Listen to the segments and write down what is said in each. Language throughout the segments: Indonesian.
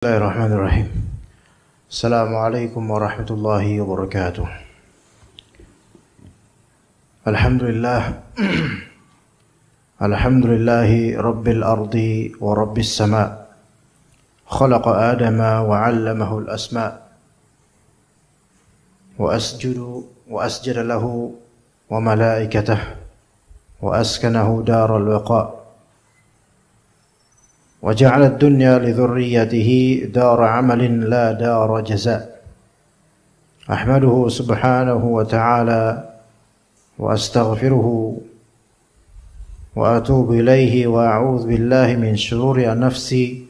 Bismillahirrahmanirrahim. Assalamualaikum warahmatullahi wabarakatuh. Alhamdulillah. Alhamdulillahi rabbil ardi wa rabbis sama'. Khalaqa Adama wa 'allamahu al-asma'. Wa asjada lahu wa malaikatahu wa askanahu daral waqa'. وجعل الدنيا لذريته دار عمل لا دار جزاء. أحمده سبحانه وتعالى وأستغفره وأتوب إليه وأعوذ بالله من شرور نفسي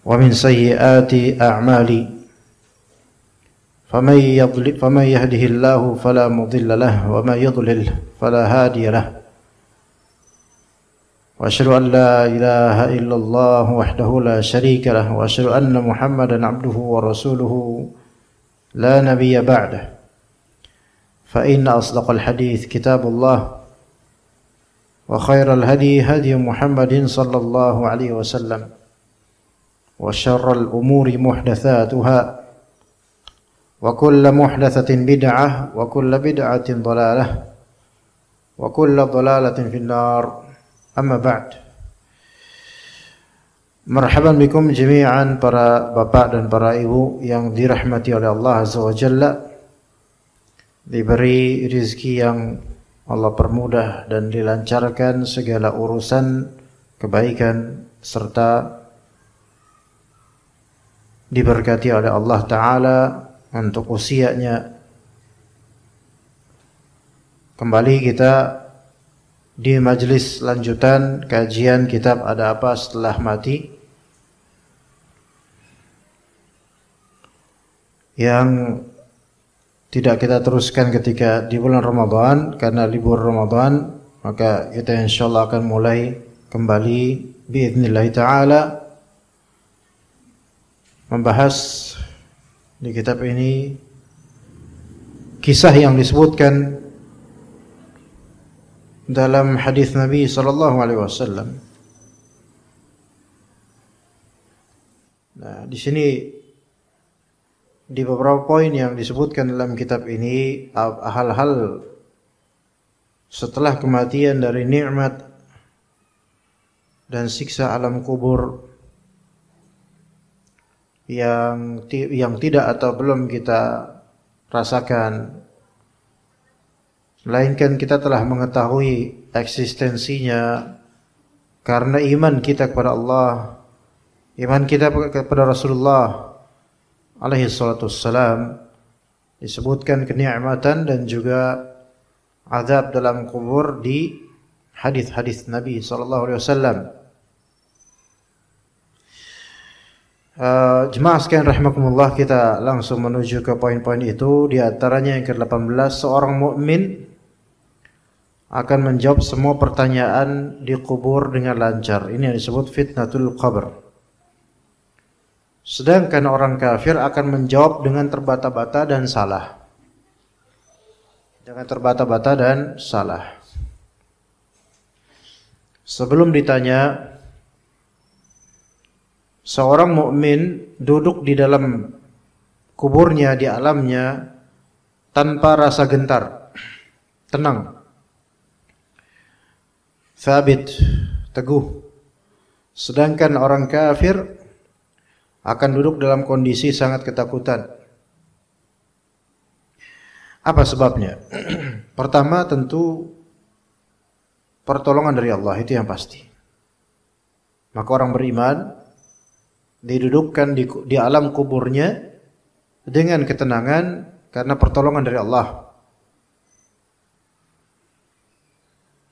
ومن سيئات أعمالي فمن يهده الله فلا مضل له ومن يضلل فلا هادي له. وأشهد أن لا إله إلا الله وحده لا شريك له وأشهد أن محمدا عبده ورسوله لا نبي بعده. فإن أصدق الحديث كتاب الله وخير الهدي هدي محمد صلى الله عليه وسلم وشر الأمور محدثاتها وكل محدثة بدعة وكل بدعة ضلالة وكل ضلالة في النار. Amma ba'd. Marhaban bikum jami'an, para bapak dan para ibu yang dirahmati oleh Allah Azza wa Jalla. Diberi rezeki yang Allah permudah dan dilancarkan segala urusan kebaikan serta diberkati oleh Allah Ta'ala untuk usianya. Kembali kita di majelis lanjutan kajian kitab Ada Apa Setelah Mati yang tidak kita teruskan ketika di bulan Ramadan karena libur Ramadan, maka kita insyaallah akan mulai kembali biiznillah ta'ala membahas di kitab ini kisah yang disebutkan dalam hadis Nabi sallallahu alaihi wasallam. Nah, di sini di beberapa poin yang disebutkan dalam kitab ini hal-hal setelah kematian dari nikmat dan siksa alam kubur yang tidak atau belum kita rasakan, melainkan kita telah mengetahui eksistensinya karena iman kita kepada Allah, iman kita kepada Rasulullah alaihi salatu wassalam. Disebutkan kenikmatan dan juga azab dalam kubur di hadis-hadis Nabi sallallahu alaihi wasallam. Jemaah sekalian rahimakumullah, kita langsung menuju ke poin-poin itu. Di antaranya yang ke-18, seorang mukmin akan menjawab semua pertanyaan di kubur dengan lancar. Ini yang disebut fitnatul qabr. Sedangkan orang kafir akan menjawab dengan terbata-bata dan salah. Dengan terbata-bata dan salah. Sebelum ditanya, seorang mukmin duduk di dalam kuburnya, di alamnya, tanpa rasa gentar, tenang, thabit, teguh. Sedangkan orang kafir akan duduk dalam kondisi sangat ketakutan. Apa sebabnya? Pertama, tentu pertolongan dari Allah, itu yang pasti. Maka orang beriman didudukkan di alam kuburnya dengan ketenangan karena pertolongan dari Allah.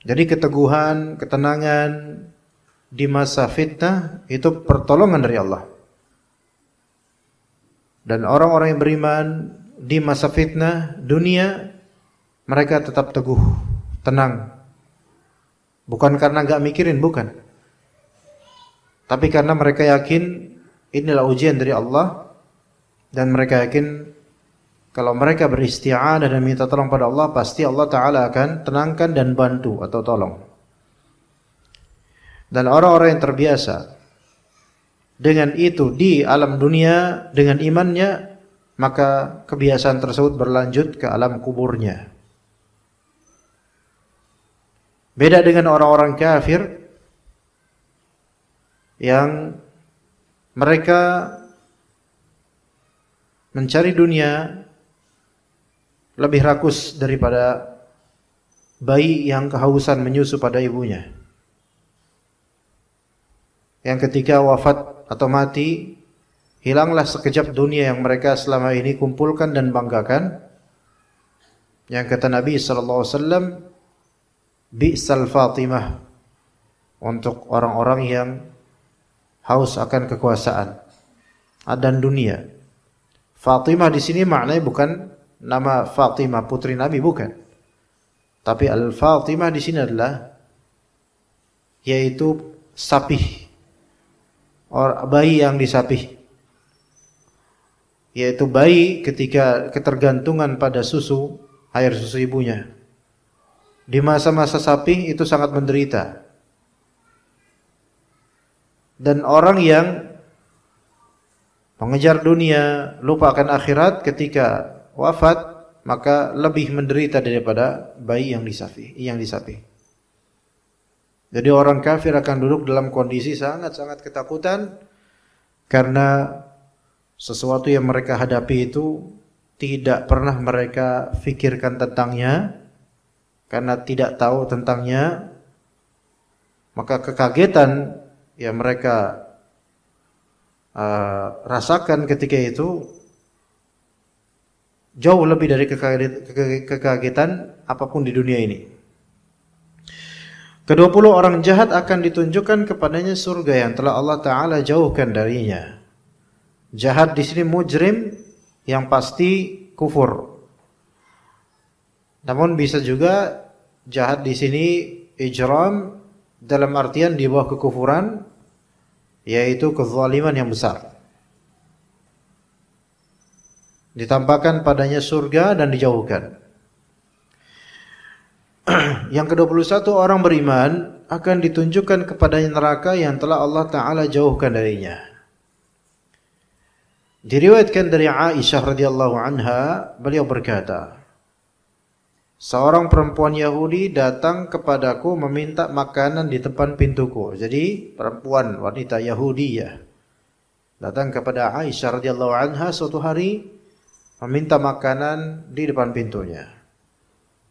Jadi keteguhan, ketenangan di masa fitnah itu pertolongan dari Allah. Dan orang-orang yang beriman di masa fitnah dunia, mereka tetap teguh, tenang. Bukan karena gak mikirin, bukan. Tapi karena mereka yakin inilah ujian dari Allah. Dan mereka yakin kalau mereka beristi'anah dan minta tolong pada Allah, pasti Allah Ta'ala akan tenangkan dan bantu atau tolong. Dan orang-orang yang terbiasa dengan itu di alam dunia dengan imannya, maka kebiasaan tersebut berlanjut ke alam kuburnya. Beda dengan orang-orang kafir yang mereka mencari dunia lebih rakus daripada bayi yang kehausan menyusu pada ibunya, yang ketika wafat atau mati, hilanglah sekejap dunia yang mereka selama ini kumpulkan dan banggakan. Yang kata Nabi SAW, bi'sal Fatimah, untuk orang-orang yang haus akan kekuasaan dan dunia. Fatimah di sini maknanya bukan nama Fatimah putri Nabi, bukan. Tapi Al-Fatimah di sini adalah yaitu sapih, bayi yang disapih. Yaitu bayi ketika ketergantungan pada susu, air susu ibunya. Di masa-masa sapih itu sangat menderita. Dan orang yang mengejar dunia, lupa akan akhirat, ketika wafat maka lebih menderita daripada bayi yang disapih. Jadi orang kafir akan duduk dalam kondisi sangat-sangat ketakutan karena sesuatu yang mereka hadapi itu tidak pernah mereka fikirkan tentangnya, karena tidak tahu tentangnya, maka kekagetan yang mereka rasakan ketika itu jauh lebih dari kekagetan apapun di dunia ini. Ke-20 orang jahat akan ditunjukkan kepadanya surga yang telah Allah Ta'ala jauhkan darinya. Jahat di sini mujrim, yang pasti kufur. Namun bisa juga jahat di sini ijram dalam artian di bawah kekufuran, yaitu kezaliman yang besar. Ditampakkan padanya surga dan dijauhkan. Yang ke-21 orang beriman akan ditunjukkan kepadanya neraka yang telah Allah Ta'ala jauhkan darinya. Diriwayatkan dari Aisyah radhiyallahu anha, beliau berkata, seorang perempuan Yahudi datang kepadaku meminta makanan di depan pintuku. Jadi perempuan wanita Yahudiyah datang kepada Aisyah radhiyallahu anha suatu hari meminta makanan di depan pintunya.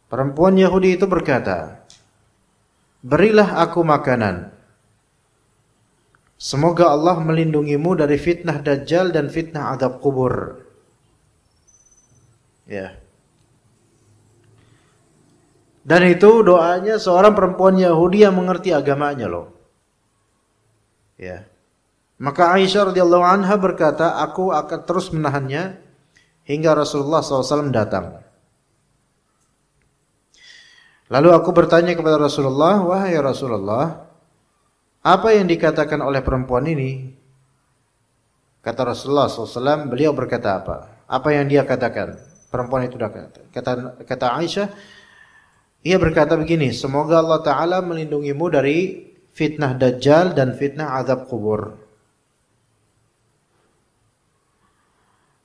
Perempuan Yahudi itu berkata, berilah aku makanan. Semoga Allah melindungimu dari fitnah Dajjal dan fitnah azab kubur. Ya. Dan itu doanya seorang perempuan Yahudi yang mengerti agamanya loh. Ya. Maka Aisyah radhiyallahu anha berkata, aku akan terus menahannya hingga Rasulullah SAW datang. Lalu aku bertanya kepada Rasulullah, wahai Rasulullah, apa yang dikatakan oleh perempuan ini? Kata Rasulullah SAW, beliau berkata apa? Apa yang dia katakan? Perempuan itu kata Aisyah, ia berkata begini, semoga Allah Ta'ala melindungimu dari fitnah Dajjal dan fitnah azab kubur.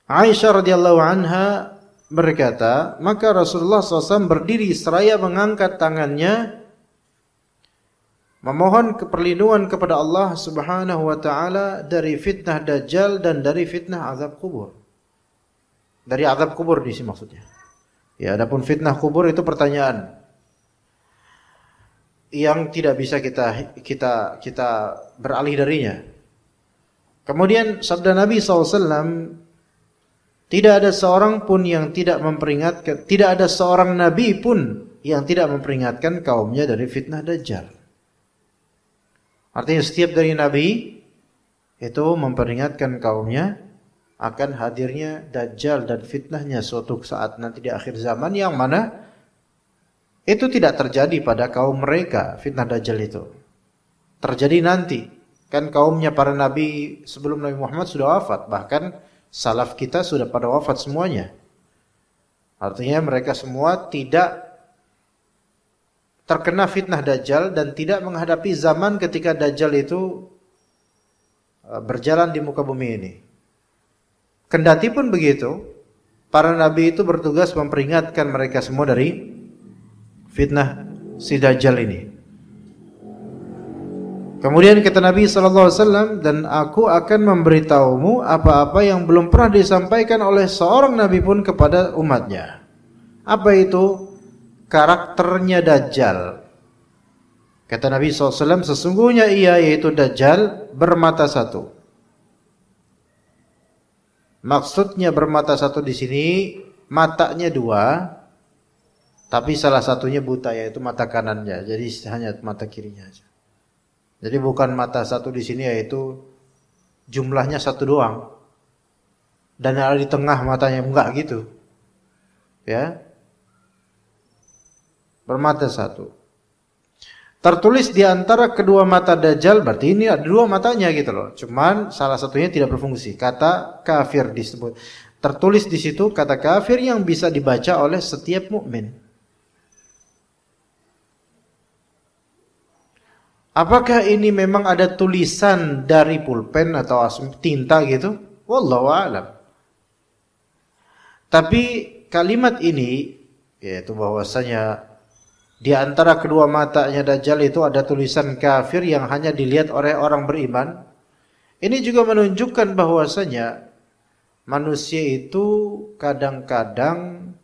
Aisyah radhiyallahu anha berkata, maka Rasulullah SAW berdiri seraya mengangkat tangannya memohon perlindungan kepada Allah Subhanahu wa Ta'ala dari fitnah Dajjal dan dari fitnah azab kubur. Dari azab kubur di sini maksudnya. Ya, adapun fitnah kubur itu pertanyaan yang tidak bisa kita beralih darinya. Kemudian sabda Nabi SAW, tidak ada seorang pun yang tidak memperingatkan, tidak ada seorang nabi pun yang tidak memperingatkan kaumnya dari fitnah Dajjal. Artinya setiap dari nabi itu memperingatkan kaumnya akan hadirnya Dajjal dan fitnahnya suatu saat nanti di akhir zaman, yang mana itu tidak terjadi pada kaum mereka. Fitnah Dajjal itu terjadi nanti. Kan kaumnya para nabi sebelum Nabi Muhammad sudah wafat, bahkan salaf kita sudah pada wafat semuanya. Artinya mereka semua tidak terkena fitnah Dajjal dan tidak menghadapi zaman ketika Dajjal itu berjalan di muka bumi ini. Kendati pun begitu, para nabi itu bertugas memperingatkan mereka semua dari fitnah si Dajjal ini. Kemudian kata Nabi SAW, dan aku akan memberitahumu apa-apa yang belum pernah disampaikan oleh seorang nabi pun kepada umatnya. Apa itu? Karakternya Dajjal. Kata Nabi SAW, sesungguhnya ia, yaitu Dajjal, bermata satu. Maksudnya bermata satu di sini, matanya dua, tapi salah satunya buta, yaitu mata kanannya. Jadi hanya mata kirinya saja. Jadi bukan mata satu di sini, yaitu jumlahnya satu doang. Dan ada di tengah matanya, enggak gitu. Ya. Bermata satu. Tertulis di antara kedua mata Dajjal, berarti ini ada dua matanya gitu loh. Cuman salah satunya tidak berfungsi. Kata kafir disebut. Tertulis di situ kata kafir yang bisa dibaca oleh setiap mukmin. Apakah ini memang ada tulisan dari pulpen atau tinta gitu? Wallahu a'lam. Tapi kalimat ini, yaitu bahwasanya di antara kedua matanya Dajjal itu ada tulisan kafir yang hanya dilihat oleh orang beriman. Ini juga menunjukkan bahwasanya manusia itu kadang-kadang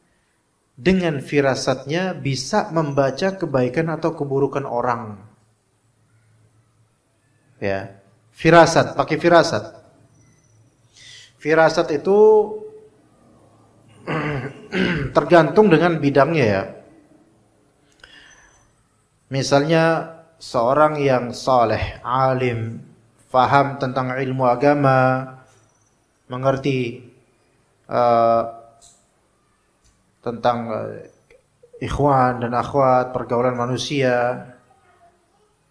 dengan firasatnya bisa membaca kebaikan atau keburukan orang. Ya, firasat, pakai firasat. Firasat itu tergantung dengan bidangnya ya. Misalnya seorang yang saleh, alim, faham tentang ilmu agama, mengerti tentang ikhwan dan akhwat, pergaulan manusia,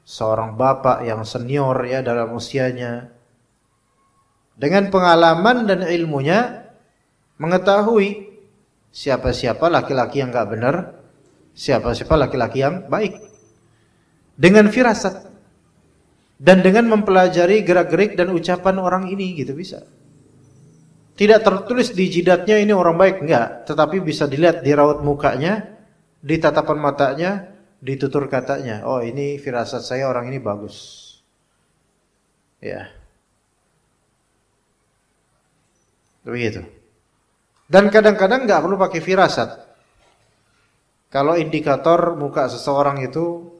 seorang bapak yang senior ya dalam usianya, dengan pengalaman dan ilmunya mengetahui siapa-siapa laki-laki yang enggak benar, siapa-siapa laki-laki yang baik, dengan firasat dan dengan mempelajari gerak-gerik dan ucapan orang ini gitu bisa. Tidak tertulis di jidatnya ini orang baik, enggak, tetapi bisa dilihat di raut mukanya, di tatapan matanya, di tutur katanya. Oh, ini firasat saya orang ini bagus. Ya. Begitu. Dan kadang-kadang enggak perlu pakai firasat. Kalau indikator muka seseorang itu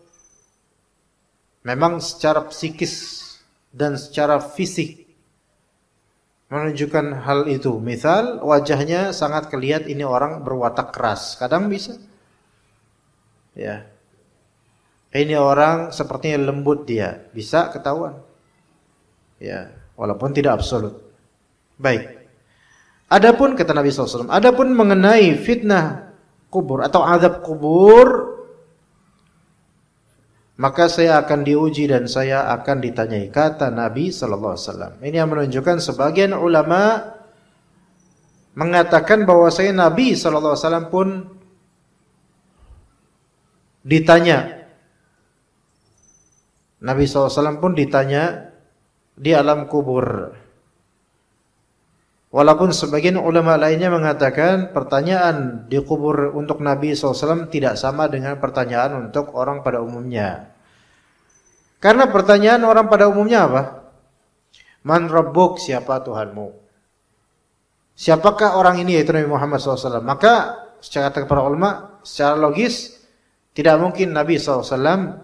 memang secara psikis dan secara fisik menunjukkan hal itu. Misal wajahnya sangat kelihatan ini orang berwatak keras, kadang bisa. Ya. Ini orang sepertinya lembut dia, bisa ketahuan. Ya, walaupun tidak absolut. Baik. Adapun kata Nabi SAW, adapun mengenai fitnah kubur atau azab kubur, maka saya akan diuji dan saya akan ditanyai, kata Nabi SAW. Ini yang menunjukkan sebagian ulama mengatakan bahwa saya Nabi SAW pun ditanya. Nabi SAW pun ditanya di alam kubur. Walaupun sebagian ulama lainnya mengatakan pertanyaan di kubur untuk Nabi SAW tidak sama dengan pertanyaan untuk orang pada umumnya. Karena pertanyaan orang pada umumnya apa? Man Rabbuk, siapa Tuhanmu? Siapakah orang ini, yaitu Nabi Muhammad SAW? Maka secara kata para ulama, secara logis tidak mungkin Nabi SAW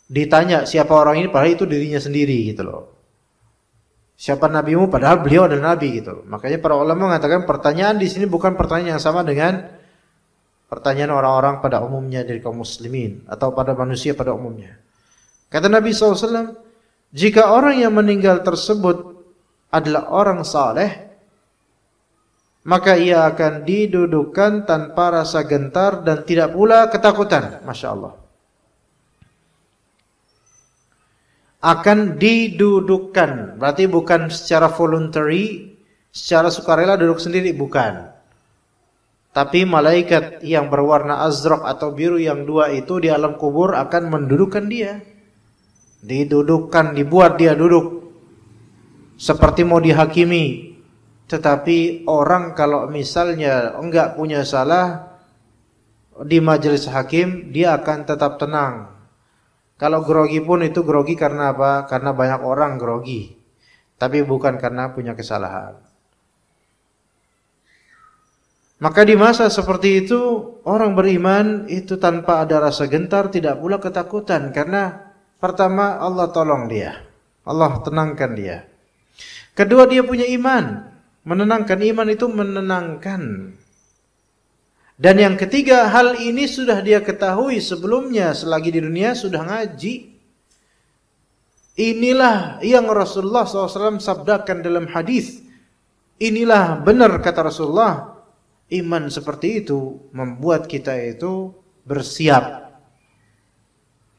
ditanya siapa orang ini padahal itu dirinya sendiri gitu loh. Siapa nabimu padahal beliau adalah nabi gitu loh. Makanya para ulama mengatakan pertanyaan di sini bukan pertanyaan yang sama dengan pertanyaan orang-orang pada umumnya dari kaum muslimin atau pada manusia pada umumnya. Kata Nabi SAW, jika orang yang meninggal tersebut adalah orang saleh, maka ia akan didudukkan tanpa rasa gentar dan tidak pula ketakutan. Masya Allah. Akan didudukkan, berarti bukan secara voluntary, secara sukarela duduk sendiri, bukan. Tapi malaikat yang berwarna azraq atau biru yang dua itu di alam kubur akan mendudukkan dia. Didudukkan, dibuat dia duduk seperti mau dihakimi. Tetapi orang kalau misalnya enggak punya salah di majelis hakim, dia akan tetap tenang. Kalau grogi pun itu grogi karena apa? Karena banyak orang grogi, tapi bukan karena punya kesalahan. Maka di masa seperti itu, orang beriman itu tanpa ada rasa gentar, tidak pula ketakutan. Karena pertama, Allah tolong dia, Allah tenangkan dia. Kedua, dia punya iman. Menenangkan, iman itu menenangkan. Dan yang ketiga, hal ini sudah dia ketahui sebelumnya selagi di dunia, sudah ngaji. Inilah yang Rasulullah SAW sabdakan dalam hadis. Inilah benar kata Rasulullah. Iman seperti itu membuat kita itu bersiap.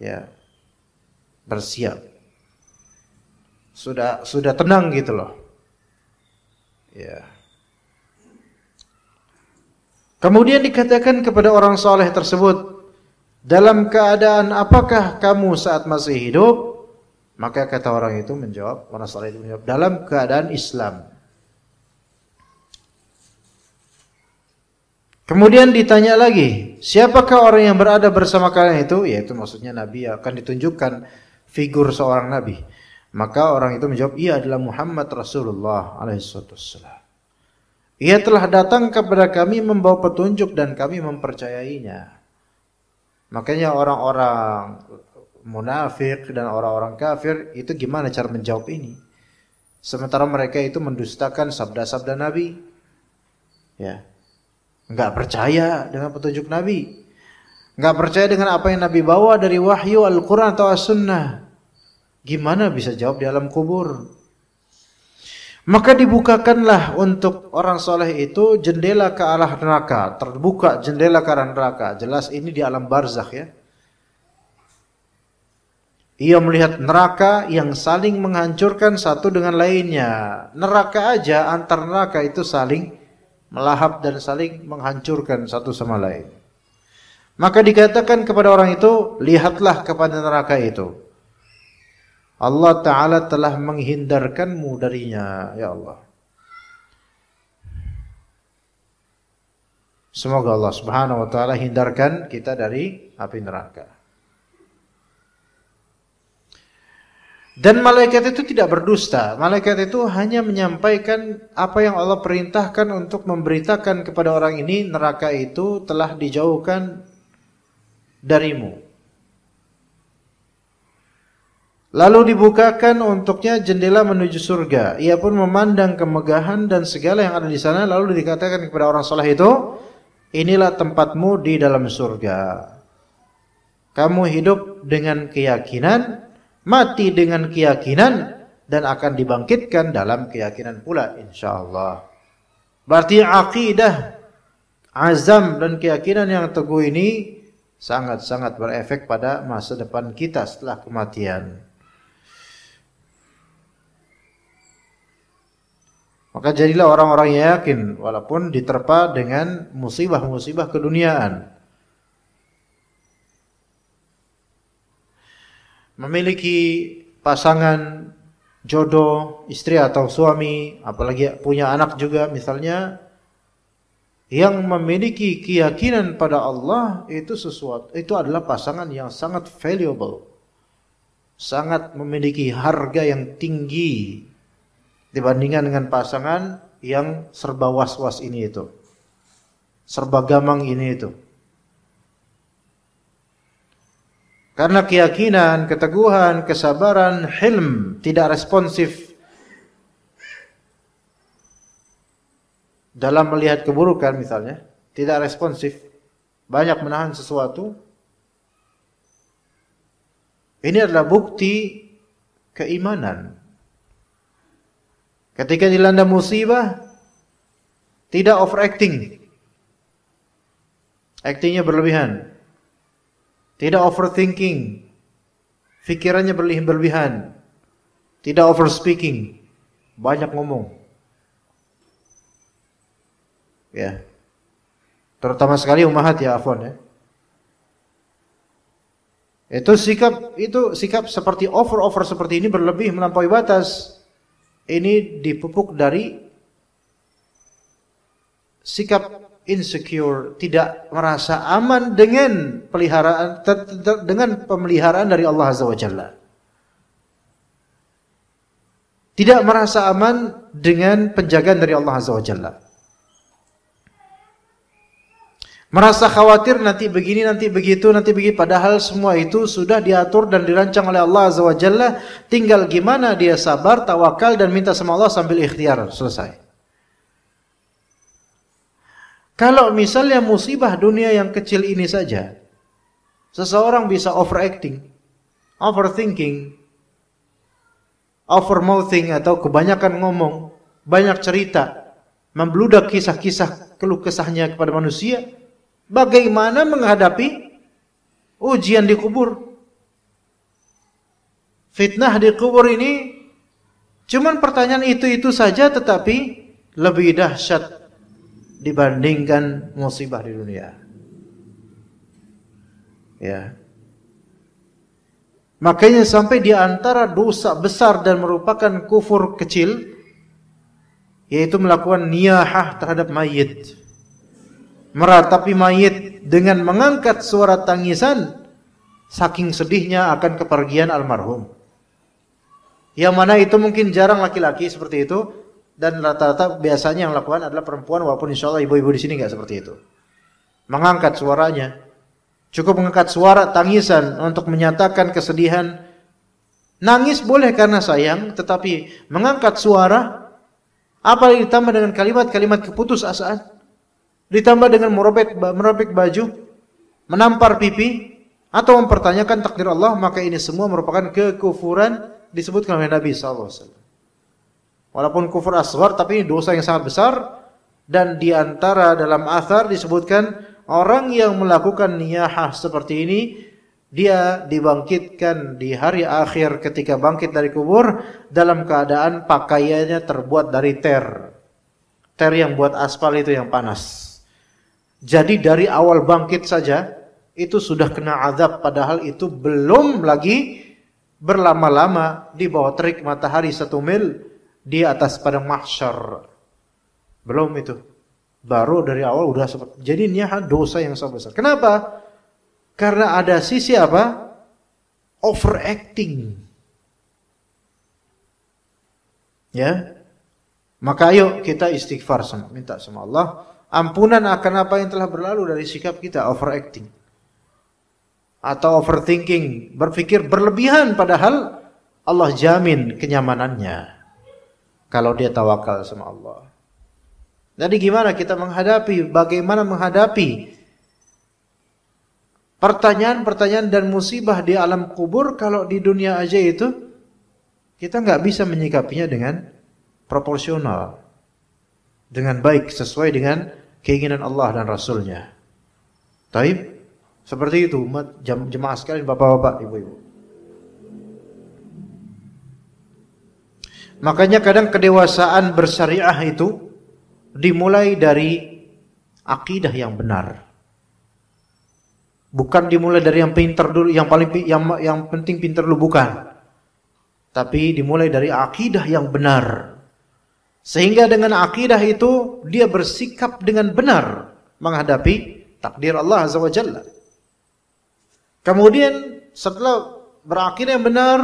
Ya. Bersiap. Sudah tenang gitu loh. Ya. Kemudian dikatakan kepada orang saleh tersebut, dalam keadaan apakah kamu saat masih hidup? Maka kata orang itu menjawab, orang saleh itu menjawab, dalam keadaan Islam. Kemudian ditanya lagi, siapakah orang yang berada bersama kalian itu? Yaitu maksudnya Nabi, akan ditunjukkan figur seorang Nabi. Maka orang itu menjawab, ia adalah Muhammad Rasulullah alaihissalam. Ia telah datang kepada kami membawa petunjuk dan kami mempercayainya. Makanya orang-orang munafik dan orang-orang kafir itu gimana cara menjawab ini? Sementara mereka itu mendustakan sabda-sabda Nabi. Ya. Enggak percaya dengan petunjuk Nabi. Enggak percaya dengan apa yang Nabi bawa dari wahyu Al-Quran atau As-Sunnah. Gimana bisa jawab di alam kubur? Maka dibukakanlah untuk orang soleh itu jendela ke arah neraka. Terbuka jendela ke arah neraka. Jelas ini di alam barzakh ya. Ia melihat neraka yang saling menghancurkan satu dengan lainnya. Neraka aja, antar neraka itu saling melahap dan saling menghancurkan satu sama lain. Maka dikatakan kepada orang itu, lihatlah kepada neraka itu. Allah Ta'ala telah menghindarkanmu darinya, ya Allah. Semoga Allah Subhanahu wa Ta'ala hindarkan kita dari api neraka. Dan malaikat itu tidak berdusta. Malaikat itu hanya menyampaikan apa yang Allah perintahkan untuk memberitakan kepada orang ini, neraka itu telah dijauhkan darimu. Lalu dibukakan untuknya jendela menuju surga. Ia pun memandang kemegahan dan segala yang ada di sana. Lalu dikatakan kepada orang saleh itu, inilah tempatmu di dalam surga. Kamu hidup dengan keyakinan, mati dengan keyakinan, dan akan dibangkitkan dalam keyakinan pula, insyaallah. Berarti akidah, azam dan keyakinan yang teguh ini sangat-sangat berefek pada masa depan kita setelah kematian. Maka jadilah orang-orang yang yakin walaupun diterpa dengan musibah-musibah keduniaan. Memiliki pasangan, jodoh, istri atau suami, apalagi punya anak juga misalnya, yang memiliki keyakinan pada Allah itu adalah pasangan yang sangat valuable, sangat memiliki harga yang tinggi dibandingkan dengan pasangan yang serba was-was ini itu, serba gamang ini itu. Karena keyakinan, keteguhan, kesabaran, hilm, tidak responsif dalam melihat keburukan misalnya, tidak responsif, banyak menahan sesuatu. Ini adalah bukti keimanan. Ketika dilanda musibah, tidak overacting. Actingnya berlebihan. Tidak overthinking. Pikirannya berlebihan. Tidak overspeaking. Banyak ngomong. Ya. Terutama sekali ummahat ya, afwan ya. Itu sikap seperti over seperti ini berlebih melampaui batas. Ini dipupuk dari sikap insecure, tidak merasa aman dengan pemeliharaan dari Allah Azza wa Jalla. Tidak merasa aman dengan penjagaan dari Allah Azza wa Jalla. Merasa khawatir nanti begini, nanti begitu, padahal semua itu sudah diatur dan dirancang oleh Allah Azza wa Jalla. Tinggal gimana dia sabar, tawakal dan minta sama Allah sambil ikhtiar. Selesai. Kalau misalnya musibah dunia yang kecil ini saja, seseorang bisa overacting, overthinking, overmouthing atau kebanyakan ngomong, banyak cerita, membludak kisah-kisah keluh kesahnya kepada manusia. Bagaimana menghadapi ujian di kubur? Fitnah di kubur ini cuman pertanyaan itu saja, tetapi lebih dahsyat dibandingkan musibah di dunia. Ya. Makanya sampai di antara dosa besar dan merupakan kufur kecil, yaitu melakukan niyahah terhadap mayit. Meratapi mayit dengan mengangkat suara tangisan saking sedihnya akan kepergian almarhum. Yang mana itu mungkin jarang laki-laki seperti itu, dan rata-rata biasanya yang melakukan adalah perempuan, walaupun insya Allah ibu-ibu di sini nggak seperti itu. Mengangkat suaranya, cukup mengangkat suara tangisan untuk menyatakan kesedihan. Nangis boleh karena sayang, tetapi mengangkat suara, apalagi ditambah dengan kalimat-kalimat keputusasaan, ditambah dengan merobek baju, menampar pipi, atau mempertanyakan takdir Allah, maka ini semua merupakan kekufuran disebutkan oleh Nabi SAW. Walaupun kufur asghar, tapi ini dosa yang sangat besar. Dan di antara dalam athar disebutkan orang yang melakukan niyahah seperti ini, dia dibangkitkan di hari akhir ketika bangkit dari kubur dalam keadaan pakaiannya terbuat dari ter yang buat aspal itu yang panas. Jadi dari awal bangkit saja itu sudah kena azab, padahal itu belum lagi berlama-lama di bawah terik matahari 1 mil di atas padang mahsyar. Belum itu. Baru dari awal udah seperti. Jadi ini dosa yang sangat besar. Kenapa? Karena ada sisi apa? Overacting. Ya. Maka ayo kita istighfar minta sama Allah ampunan akan apa yang telah berlalu dari sikap kita overacting. Atau overthinking, berpikir berlebihan padahal Allah jamin kenyamanannya kalau dia tawakal sama Allah. Jadi gimana kita bagaimana menghadapi pertanyaan-pertanyaan dan musibah di alam kubur kalau di dunia aja itu kita nggak bisa menyikapinya dengan proporsional, dengan baik, sesuai dengan keinginan Allah dan Rasulnya. Taib, seperti itu umat jemaah sekalian, bapak-bapak, ibu-ibu. Makanya kadang kedewasaan bersyariah itu dimulai dari akidah yang benar. Bukan dimulai dari yang pintar dulu, yang penting pintar dulu, bukan. Tapi dimulai dari akidah yang benar. Sehingga dengan akidah itu dia bersikap dengan benar menghadapi takdir Allah Azza wa Jalla. Kemudian setelah berakidah yang benar,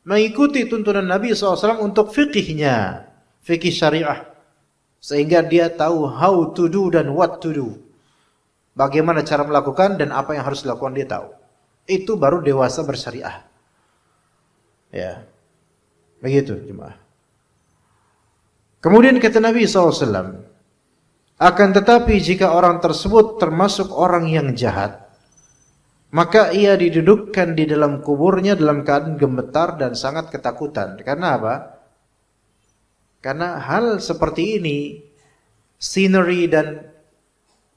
mengikuti tuntunan Nabi SAW untuk fikihnya, fikih syariah, sehingga dia tahu how to do dan what to do, bagaimana cara melakukan dan apa yang harus dilakukan dia tahu. Itu baru dewasa bersyariah. Ya, begitu jemaah. Kemudian kata Nabi SAW, akan tetapi jika orang tersebut termasuk orang yang jahat, maka ia didudukkan di dalam kuburnya dalam keadaan gemetar dan sangat ketakutan. Karena apa? Karena hal seperti ini, scenery dan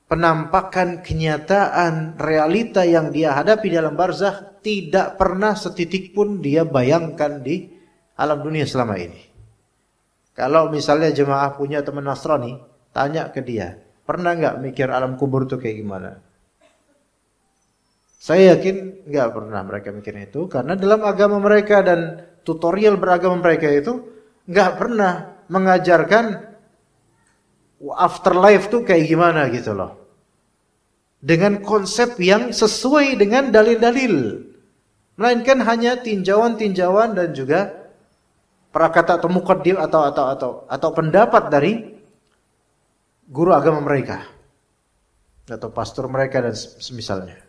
penampakan kenyataan realita yang dia hadapi dalam barzakh tidak pernah setitik pun dia bayangkan di alam dunia selama ini. Kalau misalnya jemaah punya teman Nasrani, tanya ke dia, Pernah nggak mikir alam kubur itu kayak gimana? Saya yakin nggak pernah mereka mikirnya itu, karena dalam agama mereka dan tutorial beragama mereka itu nggak pernah mengajarkan afterlife tuh kayak gimana gitu loh. Dengan konsep yang sesuai dengan dalil-dalil. Melainkan hanya tinjauan-tinjauan dan juga prakata atau muqaddim atau pendapat dari guru agama mereka atau pastor mereka dan semisalnya.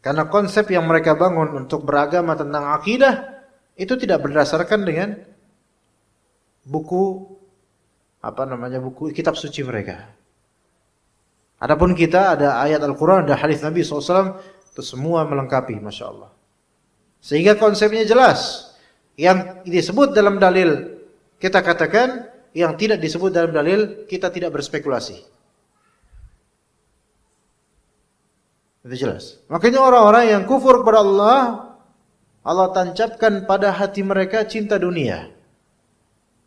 Karena konsep yang mereka bangun untuk beragama tentang akidah itu tidak berdasarkan dengan buku buku kitab suci mereka. Adapun kita ada ayat Al-Quran, ada hadis Nabi SAW, itu semua melengkapi, Masya Allah. Sehingga konsepnya jelas. Yang disebut dalam dalil kita katakan, yang tidak disebut dalam dalil kita tidak berspekulasi. Itu jelas. Makanya orang-orang yang kufur kepada Allah, Allah tancapkan pada hati mereka cinta dunia.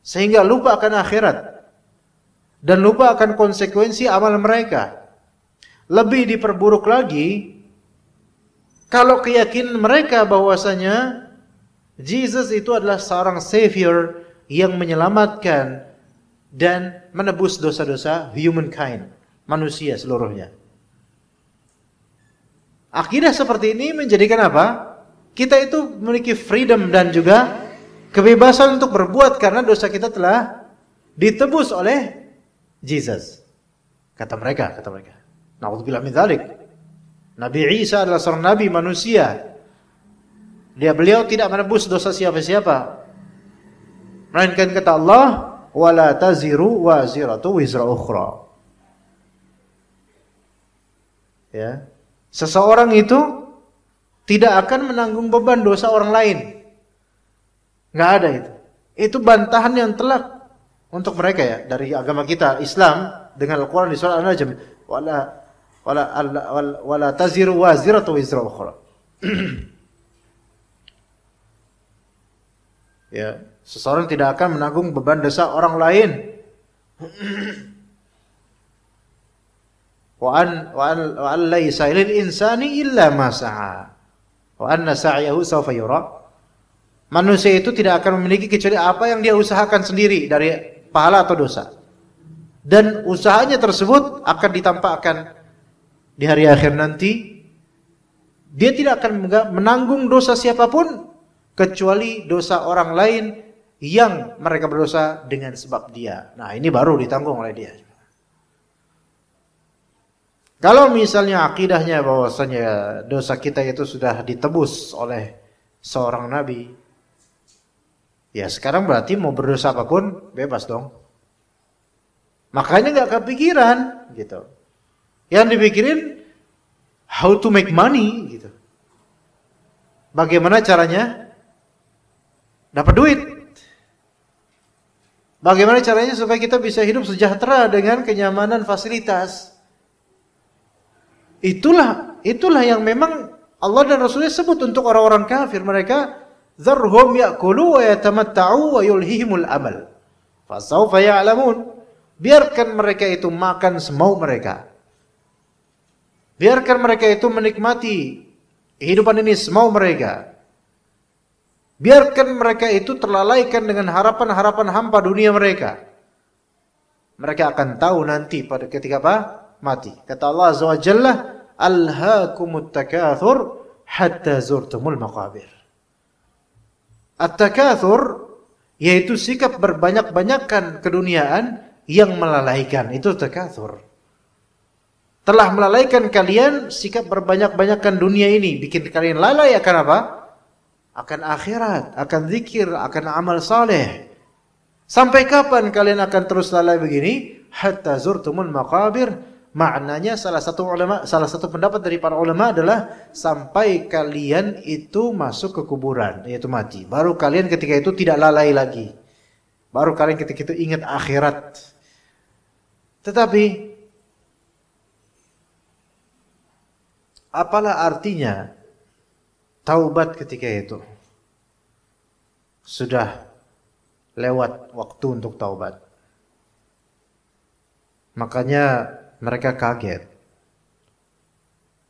Sehingga lupa akan akhirat. Dan lupa akan konsekuensi amal mereka. Lebih diperburuk lagi, kalau keyakinan mereka bahwasanya Jesus itu adalah seorang savior yang menyelamatkan dan menebus dosa-dosa humankind, manusia seluruhnya. Akidah seperti ini menjadikan apa? Kita itu memiliki freedom dan juga kebebasan untuk berbuat karena dosa kita telah ditebus oleh Jesus. Kata mereka. Na'udzubillah min dzalik. Nabi Isa adalah seorang nabi manusia. Beliau tidak menebus dosa siapa-siapa. Melainkan kata Allah, wala taziru waziratu wizra ukhra. Ya. Seseorang itu tidak akan menanggung beban dosa orang lain. Nggak ada itu. Itu bantahan yang telak untuk mereka ya dari agama kita Islam dengan Al-Quran di surah An-Najm. Wala taziru waziratu wizra ukhra. Ya, seseorang tidak akan menanggung beban dosa orang lain. Wa an laysa lil insani illa ma sa'a. Wa anna sa'yahu sawfa yura. Manusia itu tidak akan memiliki kecuali apa yang dia usahakan sendiri dari pahala atau dosa. Dan usahanya tersebut akan ditampakkan di hari akhir nanti. Dia tidak akan menanggung dosa siapapun kecuali dosa orang lain yang mereka berdosa dengan sebab dia. Nah, ini baru ditanggung oleh dia. Kalau misalnya akidahnya bahwasanya dosa kita itu sudah ditebus oleh seorang nabi, ya sekarang berarti mau berdosa apapun bebas dong. Makanya nggak kepikiran gitu. Yang dipikirin how to make money gitu. Bagaimana caranya dapat duit? Bagaimana caranya supaya kita bisa hidup sejahtera dengan kenyamanan fasilitas? Itulah yang memang Allah dan Rasulnya sebut untuk orang-orang kafir. Mereka zarhum ya'kulu wa yatamatta'u wa yulhihimul amal. Fasawfa ya'lamun. Biarkan mereka itu makan semau mereka. Biarkan mereka itu menikmati kehidupan ini semau mereka. Biarkan mereka itu terlalaikan dengan harapan-harapan hampa dunia mereka. Mereka akan tahu nanti pada ketika apa? Mati. Kata Allah Azza wa Jalla, alhaakumut takatsur hatta zurtumul maqabir. At-takatsur yaitu sikap berbanyak-banyakan keduniaan yang melalaikan. Itu takatsur. Telah melalaikan kalian sikap berbanyak-banyakan dunia ini, bikin kalian lalai akan apa? Akan akhirat, akan zikir, akan amal saleh. Sampai kapan kalian akan terus lalai begini? Hatta zurtumul maqabir. Maknanya salah satu pendapat dari para ulama adalah sampai kalian itu masuk ke kuburan, yaitu mati. Baru kalian ketika itu tidak lalai lagi. Baru kalian ketika itu ingat akhirat. Tetapi apalah artinya taubat ketika itu? Sudah lewat waktu untuk taubat. Makanya mereka kaget.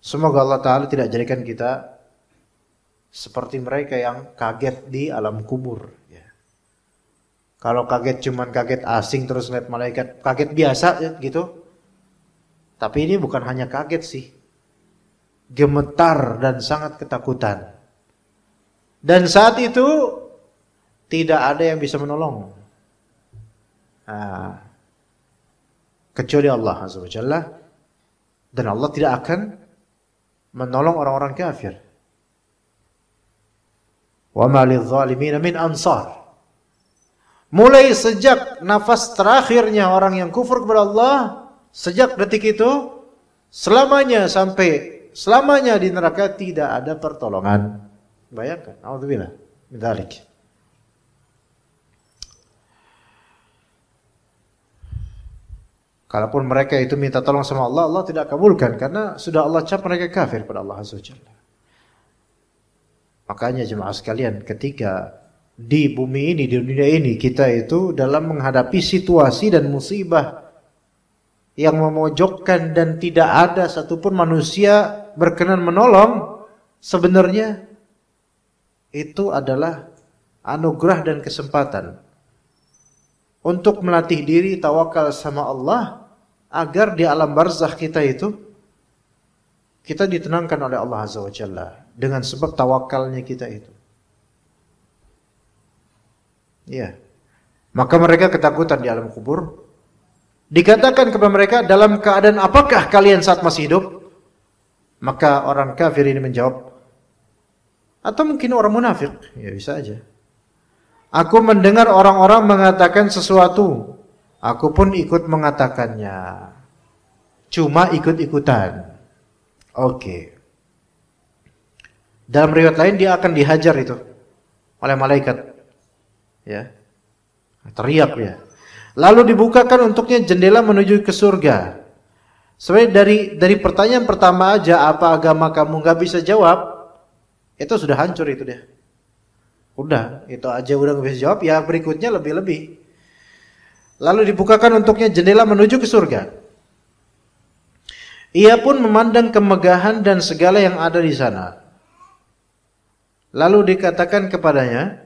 Semoga Allah Ta'ala tidak jadikan kita seperti mereka yang kaget di alam kubur. Ya. Kalau kaget cuman kaget asing terus lihat malaikat, kaget biasa gitu. Tapi ini bukan hanya kaget sih. Gemetar dan sangat ketakutan. Dan saat itu tidak ada yang bisa menolong. Kecuali Allah Azza wa Jalla. Dan Allah tidak akan menolong orang-orang kafir. Wa ma lidh-dhalimin min ansar. Mulai sejak nafas terakhirnya orang yang kufur kepada Allah, sejak detik itu selamanya sampai selamanya di neraka tidak ada pertolongan. Bayangkan, auzubillah min dzalik. Kalaupun mereka itu minta tolong sama Allah, Allah tidak kabulkan karena sudah Allah cap mereka kafir pada Allah Azza wa Jalla. Makanya jemaah sekalian, ketika di bumi ini, di dunia ini, kita itu dalam menghadapi situasi dan musibah yang memojokkan dan tidak ada satupun manusia berkenan menolong, sebenarnya itu adalah anugerah dan kesempatan untuk melatih diri tawakal sama Allah agar di alam barzakh kita itu kita ditenangkan oleh Allah Azza wa Jalla dengan sebab tawakalnya kita itu. Ya. Maka mereka ketakutan di alam kubur. Dikatakan kepada mereka, dalam keadaan apakah kalian saat masih hidup? Maka orang kafir ini menjawab, atau mungkin orang munafik, ya bisa aja. Aku mendengar orang-orang mengatakan sesuatu, aku pun ikut mengatakannya. Cuma ikut-ikutan. Oke. Dalam riwayat lain dia akan dihajar itu oleh malaikat. Ya. Teriak ya. Lalu dibukakan untuknya jendela menuju ke surga. Sebenarnya dari pertanyaan pertama aja, apa agama kamu, nggak bisa jawab, itu sudah hancur itu dia. Udah, itu aja udah nggak bisa jawab, ya berikutnya lebih-lebih. Lalu dibukakan untuknya jendela menuju ke surga. Ia pun memandang kemegahan dan segala yang ada di sana. Lalu dikatakan kepadanya,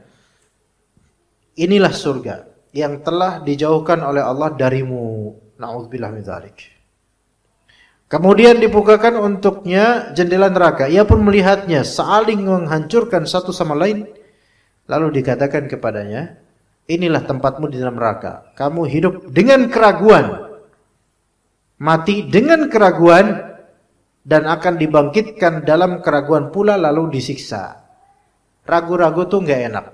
inilah surga yang telah dijauhkan oleh Allah darimu. Na'udzubillah min dzalik. Kemudian dibukakan untuknya jendela neraka. Ia pun melihatnya saling menghancurkan satu sama lain. Lalu dikatakan kepadanya, inilah tempatmu di dalam neraka. Kamu hidup dengan keraguan, mati dengan keraguan, dan akan dibangkitkan dalam keraguan pula lalu disiksa. Ragu-ragu tuh nggak enak.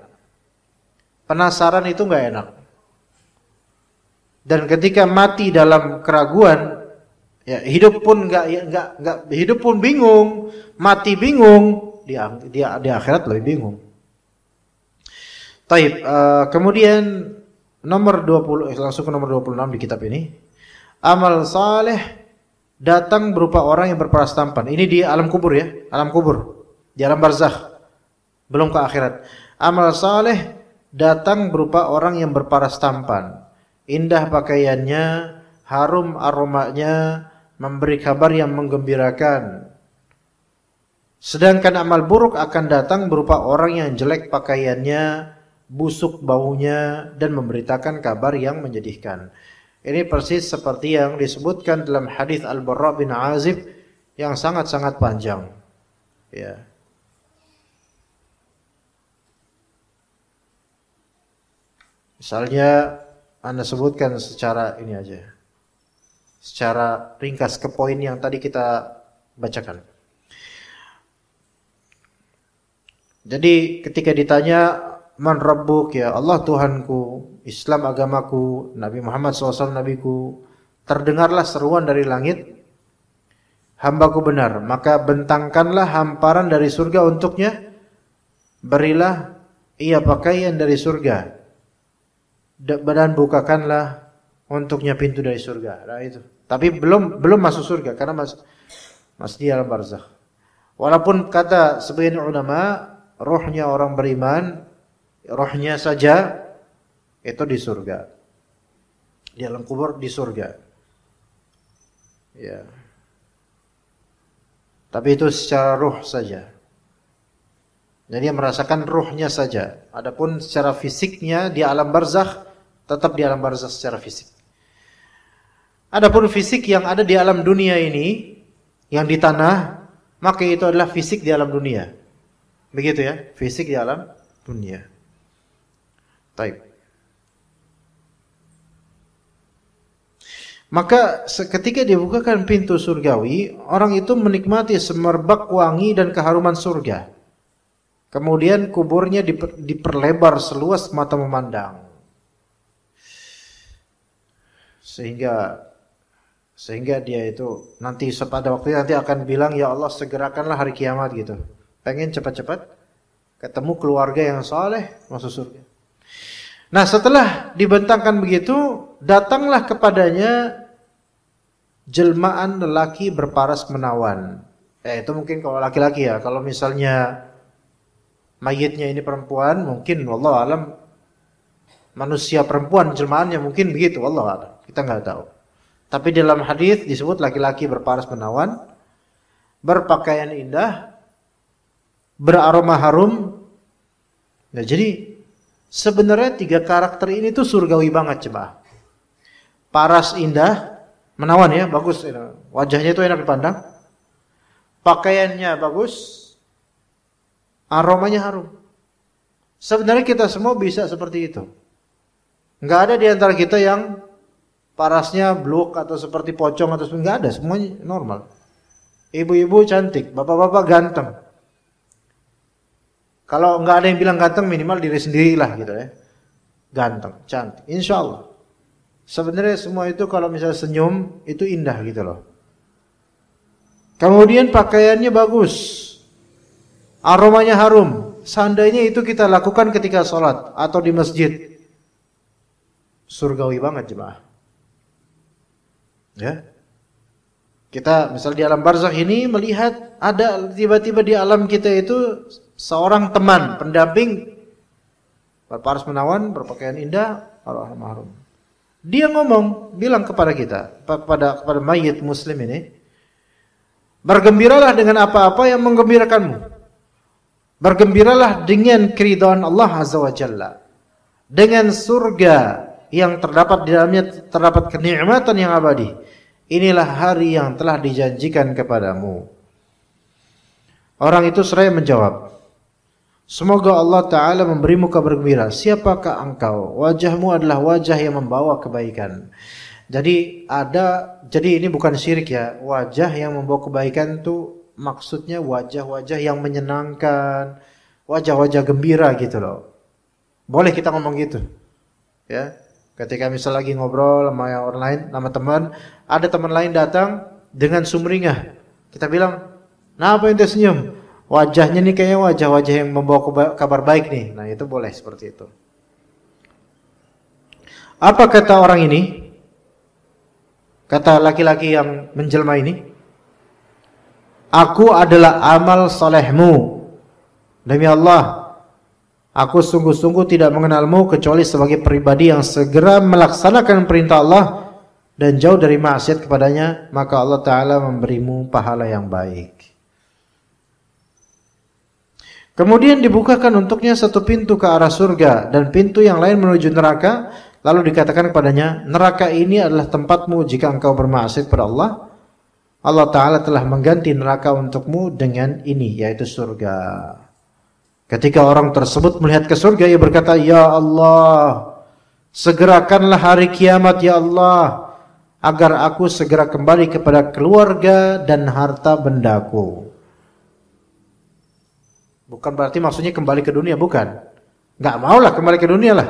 Penasaran itu nggak enak. Dan ketika mati dalam keraguan, ya hidup pun nggak hidup pun bingung, mati bingung, dia di akhirat lebih bingung. Taib, kemudian nomor 20, langsung ke nomor 26 di kitab ini. Amal saleh datang berupa orang yang berparas tampan. Ini di alam kubur ya, alam kubur, di alam barzakh, belum ke akhirat. Amal saleh datang berupa orang yang berparas tampan. Indah pakaiannya, harum aromanya, memberi kabar yang menggembirakan. Sedangkan amal buruk akan datang berupa orang yang jelek pakaiannya, busuk baunya, dan memberitakan kabar yang menyedihkan. Ini persis seperti yang disebutkan dalam hadis Al-Barra bin Azib yang sangat-sangat panjang. Ya. Misalnya Anda sebutkan secara ini aja, secara ringkas ke poin yang tadi kita bacakan. Jadi ketika ditanya, man rabbuk, ya Allah Tuhanku, Islam agamaku, Nabi Muhammad SAW nabiku, terdengarlah seruan dari langit, hambaku benar, maka bentangkanlah hamparan dari surga untuknya, berilah ia pakaian dari surga, dan bukakanlah untuknya pintu dari surga. Nah itu. Tapi belum masuk surga karena masih di alam barzakh. Walaupun kata sebagian ulama, rohnya orang beriman, rohnya saja itu di surga, di alam kubur di surga. Ya. Tapi itu secara ruh saja. Jadi dia merasakan ruhnya saja. Adapun secara fisiknya di alam barzakh tetap di alam barzakh secara fisik. Adapun fisik yang ada di alam dunia ini, yang di tanah, maka itu adalah fisik di alam dunia. Begitu ya, fisik di alam dunia. Baik. Maka ketika dibukakan pintu surgawi, orang itu menikmati semerbak wangi dan keharuman surga. Kemudian kuburnya diperlebar seluas mata memandang. Sehingga dia itu nanti pada waktunya nanti akan bilang, ya Allah segerakanlah hari kiamat gitu. Pengen cepat-cepat ketemu keluarga yang saleh masuk surga. Nah setelah dibentangkan begitu, datanglah kepadanya jelmaan lelaki berparas menawan. Itu mungkin kalau laki-laki ya. Kalau misalnya mayitnya ini perempuan, mungkin wallahu alam manusia perempuan jelmaannya mungkin begitu, wallahu alam. Kita nggak tahu. Tapi dalam hadis disebut laki-laki berparas menawan, berpakaian indah, beraroma harum. Nah, jadi sebenarnya 3 karakter ini tuh surgawi banget coba. Paras indah, menawan ya, bagus. Wajahnya itu enak dipandang. Pakaiannya bagus. Aromanya harum. Sebenarnya kita semua bisa seperti itu. Enggak ada di antara kita yang parasnya bluk atau seperti pocong atau enggak ada, semuanya normal. Ibu-ibu cantik, bapak-bapak ganteng. Kalau enggak ada yang bilang ganteng, minimal diri sendirilah gitu ya. Ganteng, cantik, insya Allah. Sebenarnya semua itu kalau misalnya senyum itu indah gitu loh. Kemudian pakaiannya bagus, aromanya harum. Seandainya itu kita lakukan ketika sholat atau di masjid, surgawi banget jemaah. Ya, kita misal di alam barzakh ini melihat ada tiba-tiba di alam kita itu seorang teman, pendamping, berparas menawan, berpakaian indah, aroma harum. Dia ngomong, bilang kepada kita, kepada mayit muslim ini, bergembiralah dengan apa-apa yang menggembirakanmu. Bergembiralah dengan keridhaan Allah Azza wa Jalla, dengan surga yang terdapat di dalamnya terdapat kenikmatan yang abadi. Inilah hari yang telah dijanjikan kepadamu. Orang itu seraya menjawab, semoga Allah Ta'ala memberimu kabar gembira. Siapakah engkau? Wajahmu adalah wajah yang membawa kebaikan. Jadi ini bukan syirik ya. Wajah yang membawa kebaikan itu maksudnya wajah-wajah yang menyenangkan, wajah-wajah gembira gitu loh. Boleh kita ngomong gitu. Ya. Ketika misal lagi ngobrol sama orang lain, sama teman, ada teman lain datang dengan sumringah. Kita bilang, "Kenapa ente senyum?" Wajahnya nih kayaknya wajah-wajah yang membawa kabar baik nih. Nah, itu boleh seperti itu. Apa kata orang ini? Kata laki-laki yang menjelma ini, "Aku adalah amal solehmu. Demi Allah, aku sungguh-sungguh tidak mengenalmu kecuali sebagai pribadi yang segera melaksanakan perintah Allah dan jauh dari maksiat kepadanya, maka Allah Ta'ala memberimu pahala yang baik." Kemudian dibukakan untuknya satu pintu ke arah surga dan pintu yang lain menuju neraka. Lalu dikatakan kepadanya, neraka ini adalah tempatmu jika engkau bermaksiat kepada Allah. Allah Ta'ala telah mengganti neraka untukmu dengan ini, yaitu surga. Ketika orang tersebut melihat ke surga, ia berkata, "Ya Allah, segerakanlah hari kiamat ya Allah, agar aku segera kembali kepada keluarga dan harta bendaku." Bukan berarti maksudnya kembali ke dunia, bukan. Nggak maulah kembali ke dunia lah.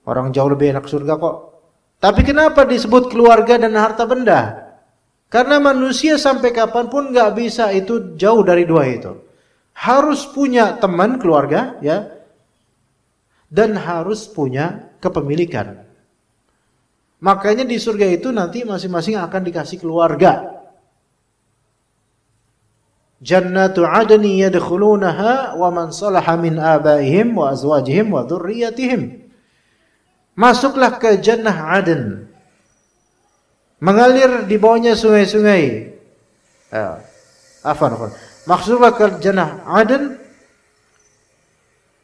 Orang jauh lebih enak surga kok. Tapi kenapa disebut keluarga dan harta benda? Karena manusia sampai kapanpun nggak bisa itu jauh dari dua itu. Harus punya teman keluarga, ya, dan harus punya kepemilikan. Makanya di surga itu nanti masing-masing akan dikasih keluarga. Jannatu adni yadkhulunaha wa man salaha min abaihim wa azwajihim wa dhurriyyatihim. Masuklah ke jannah Aden. mengalir di bawahnya sungai-sungai. Maksudnya ke Jannah Aden,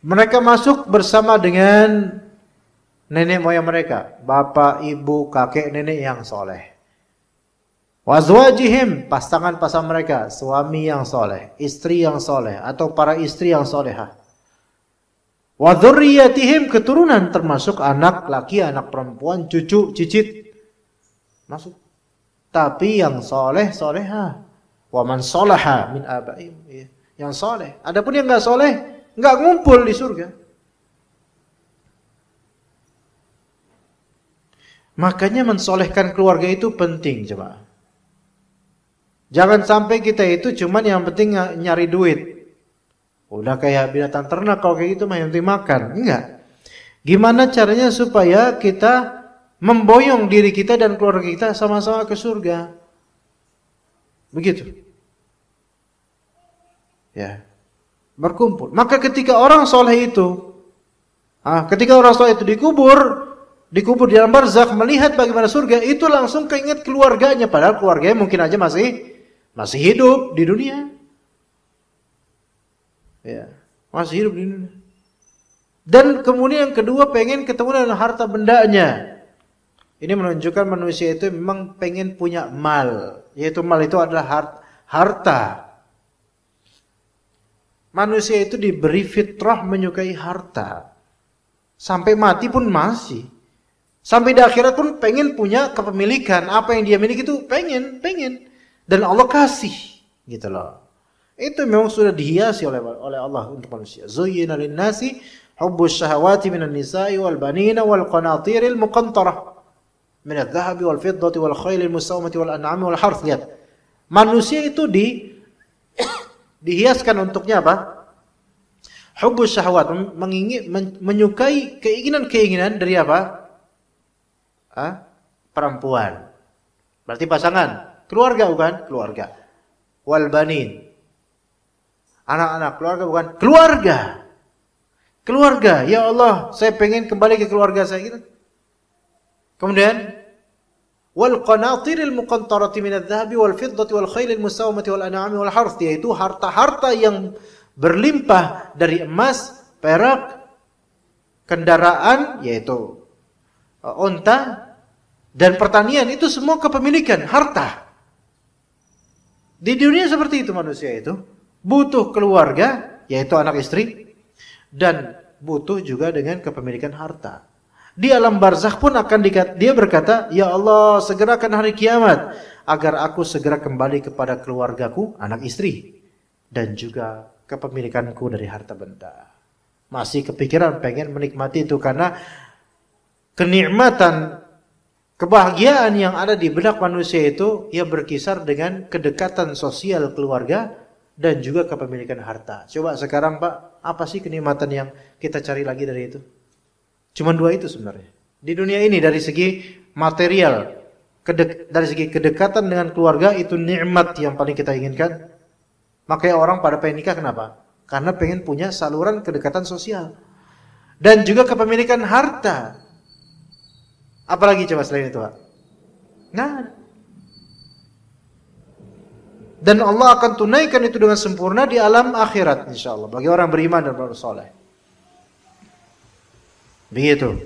mereka masuk bersama dengan nenek moyang mereka, bapak, ibu, kakek, nenek yang soleh. Wazwajihim, pasangan-pasangan mereka, suami yang soleh, istri yang soleh, atau para istri yang solehah. Wadzurriyyatihim, keturunan termasuk anak laki, anak perempuan, cucu, cicit masuk. Tapi yang soleh, soleha. Wa man solaha min abaihim, yang soleh. Adapun yang enggak soleh, enggak ngumpul di surga. Makanya mensolehkan keluarga itu penting, coba. Jangan sampai kita itu cuman yang penting nyari duit. Udah kayak binatang ternak, kalau kayak gitu mah yang penting makan. Enggak. Gimana caranya supaya kita memboyong diri kita dan keluarga kita sama-sama ke surga? Begitu. Ya. Berkumpul. Maka ketika orang soleh itu, dikubur di dalam barzakh, melihat bagaimana surga, itu langsung keinget keluarganya. Padahal keluarganya mungkin aja masih hidup di dunia. Ya, masih hidup di dunia. Dan kemudian yang kedua, pengen ketemu dengan harta bendanya. Ini menunjukkan manusia itu memang pengen punya mal. Yaitu mal itu adalah harta. Manusia itu diberi fitrah menyukai harta. Sampai mati pun masih. Sampai di akhirat pun pengen punya kepemilikan. Apa yang dia miliki itu pengen. Dan Allah kasih. Gitu loh. Itu memang sudah dihiasi oleh Allah untuk manusia. Zuyyina lin-nasi hubbus syahawati minan nisa'i wal banina wal qanatiril muqantarah minadh dhahabi wal fiddati wal khailil musawwamati wal an'ami wal harth. Lihat. Manusia itu dihiaskan untuknya apa? Hubbus syahawat, menyukai keinginan-keinginan dari apa? Perempuan. Berarti pasangan, keluarga bukan? Keluarga. Wal banin. Anak-anak, keluarga bukan? Keluarga. Ya Allah, saya pengen kembali ke keluarga saya gitu. Kemudian wal qanatiril muqantarati minadh dhahabi wal fiddati wal khailil musawwamati wal an'ami wal harth, yaitu harta-harta yang berlimpah dari emas, perak, kendaraan yaitu unta, dan pertanian. Itu semua kepemilikan harta. Di dunia seperti itu manusia itu butuh keluarga, yaitu anak istri, dan butuh juga dengan kepemilikan harta. Di alam barzakh pun akan dia berkata, ya Allah, segerakan hari kiamat agar aku segera kembali kepada keluargaku, anak istri, dan juga kepemilikanku dari harta benda. Masih kepikiran pengen menikmati itu karena kenikmatan, kebahagiaan yang ada di benak manusia itu ya berkisar dengan kedekatan sosial keluarga dan juga kepemilikan harta. Coba sekarang Pak, apa sih kenikmatan yang kita cari lagi dari itu? Cuma dua itu sebenarnya. Di dunia ini dari segi material, dari segi kedekatan dengan keluarga itu nikmat yang paling kita inginkan. Makanya orang pada pengen nikah kenapa? Karena pengen punya saluran kedekatan sosial. Dan juga kepemilikan harta. Apalagi coba selain itu Pak? Nah. Dan Allah akan tunaikan itu dengan sempurna di alam akhirat insyaallah bagi orang beriman dan beramal saleh. Begitu.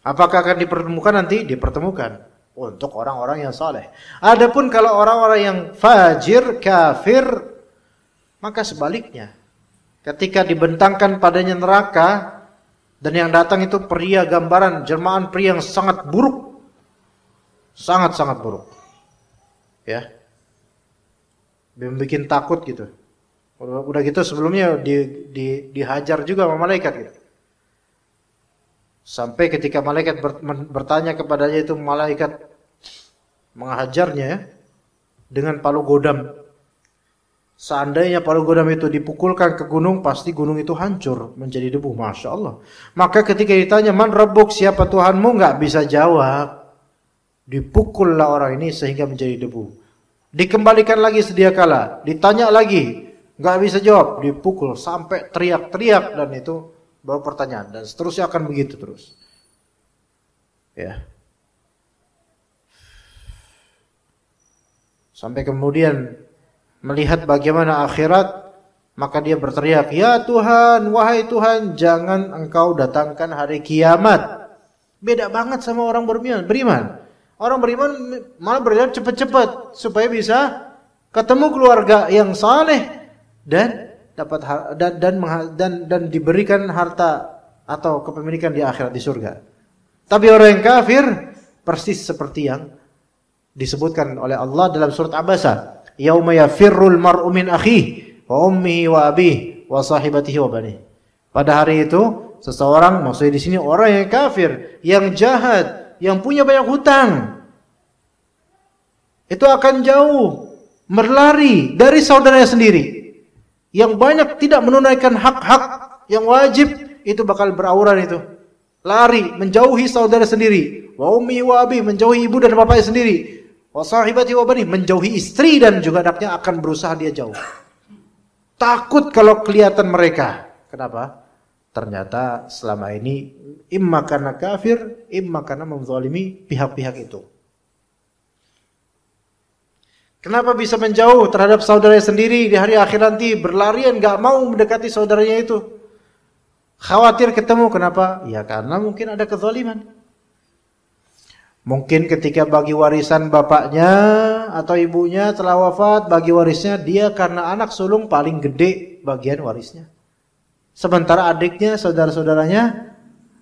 Apakah akan dipertemukan nanti? Dipertemukan untuk orang-orang yang saleh. Adapun kalau orang-orang yang fajir, kafir, maka sebaliknya. Ketika dibentangkan padanya neraka dan yang datang itu pria gambaran jelmaan pria yang sangat buruk. Sangat-sangat buruk. Ya. Bikin takut gitu. Udah gitu sebelumnya dihajar juga sama malaikat gitu. Sampai ketika malaikat bertanya kepadanya itu, malaikat menghajarnya ya, dengan palu godam. Seandainya palu godam itu dipukulkan ke gunung, pasti gunung itu hancur menjadi debu. Masya Allah. Maka ketika ditanya, man rabbuk, siapa Tuhanmu? Nggak bisa jawab. Dipukullah orang ini sehingga menjadi debu. Dikembalikan lagi sedia kala. Ditanya lagi. Nggak bisa jawab. Dipukul sampai teriak-teriak. Dan itu baru pertanyaan. Dan seterusnya akan begitu terus. Ya. Sampai kemudian melihat bagaimana akhirat, maka dia berteriak, "Ya Tuhan, wahai Tuhan, jangan Engkau datangkan hari kiamat." Beda banget sama orang beriman. Orang beriman malah berjalan cepat-cepat supaya bisa ketemu keluarga yang saleh dan dapat dan diberikan harta atau kepemilikan di akhirat di surga. Tapi orang yang kafir persis seperti yang disebutkan oleh Allah dalam surat Abasa, "Yauma yafirrul mar'u min akhihi wa ummihi wa abihi wa sahibatihi wa banihi." Pada hari itu seseorang, maksudnya di sini orang yang kafir, yang jahat, yang punya banyak hutang, itu akan jauh berlari dari saudaranya sendiri. Yang banyak tidak menunaikan hak-hak yang wajib, itu bakal berawuran itu. Lari, menjauhi saudara sendiri. Wa ummi wa abi, menjauhi ibu dan bapaknya sendiri. Wa sahibati wa bani, menjauhi istri dan juga anaknya akan berusaha dia jauh. Takut kalau kelihatan mereka. Kenapa? Ternyata selama ini imma karena kafir, imma karena menzalimi pihak-pihak itu. Kenapa bisa menjauh terhadap saudaranya sendiri di hari akhir nanti, berlarian gak mau mendekati saudaranya itu? Khawatir ketemu, kenapa? Ya karena mungkin ada kezaliman. Mungkin ketika bagi warisan bapaknya atau ibunya telah wafat, bagi warisnya dia karena anak sulung paling gede bagian warisnya. Sementara adiknya, saudara-saudaranya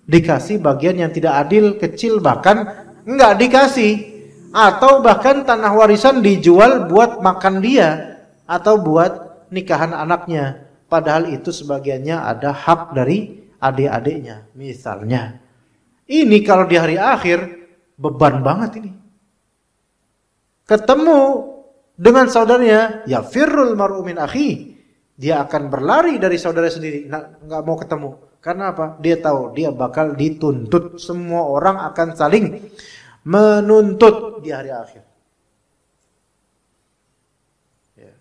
dikasih bagian yang tidak adil, kecil, bahkan enggak dikasih. Atau bahkan tanah warisan dijual buat makan dia atau buat nikahan anaknya. Padahal itu sebagiannya ada hak dari adik-adiknya misalnya. Ini kalau di hari akhir beban banget ini. Ketemu dengan saudaranya, ya firrul mar'u min akhi. Dia akan berlari dari saudara sendiri, nggak mau ketemu. Karena apa? Dia tahu dia bakal dituntut. Semua orang akan saling menuntut di hari akhir. Ya.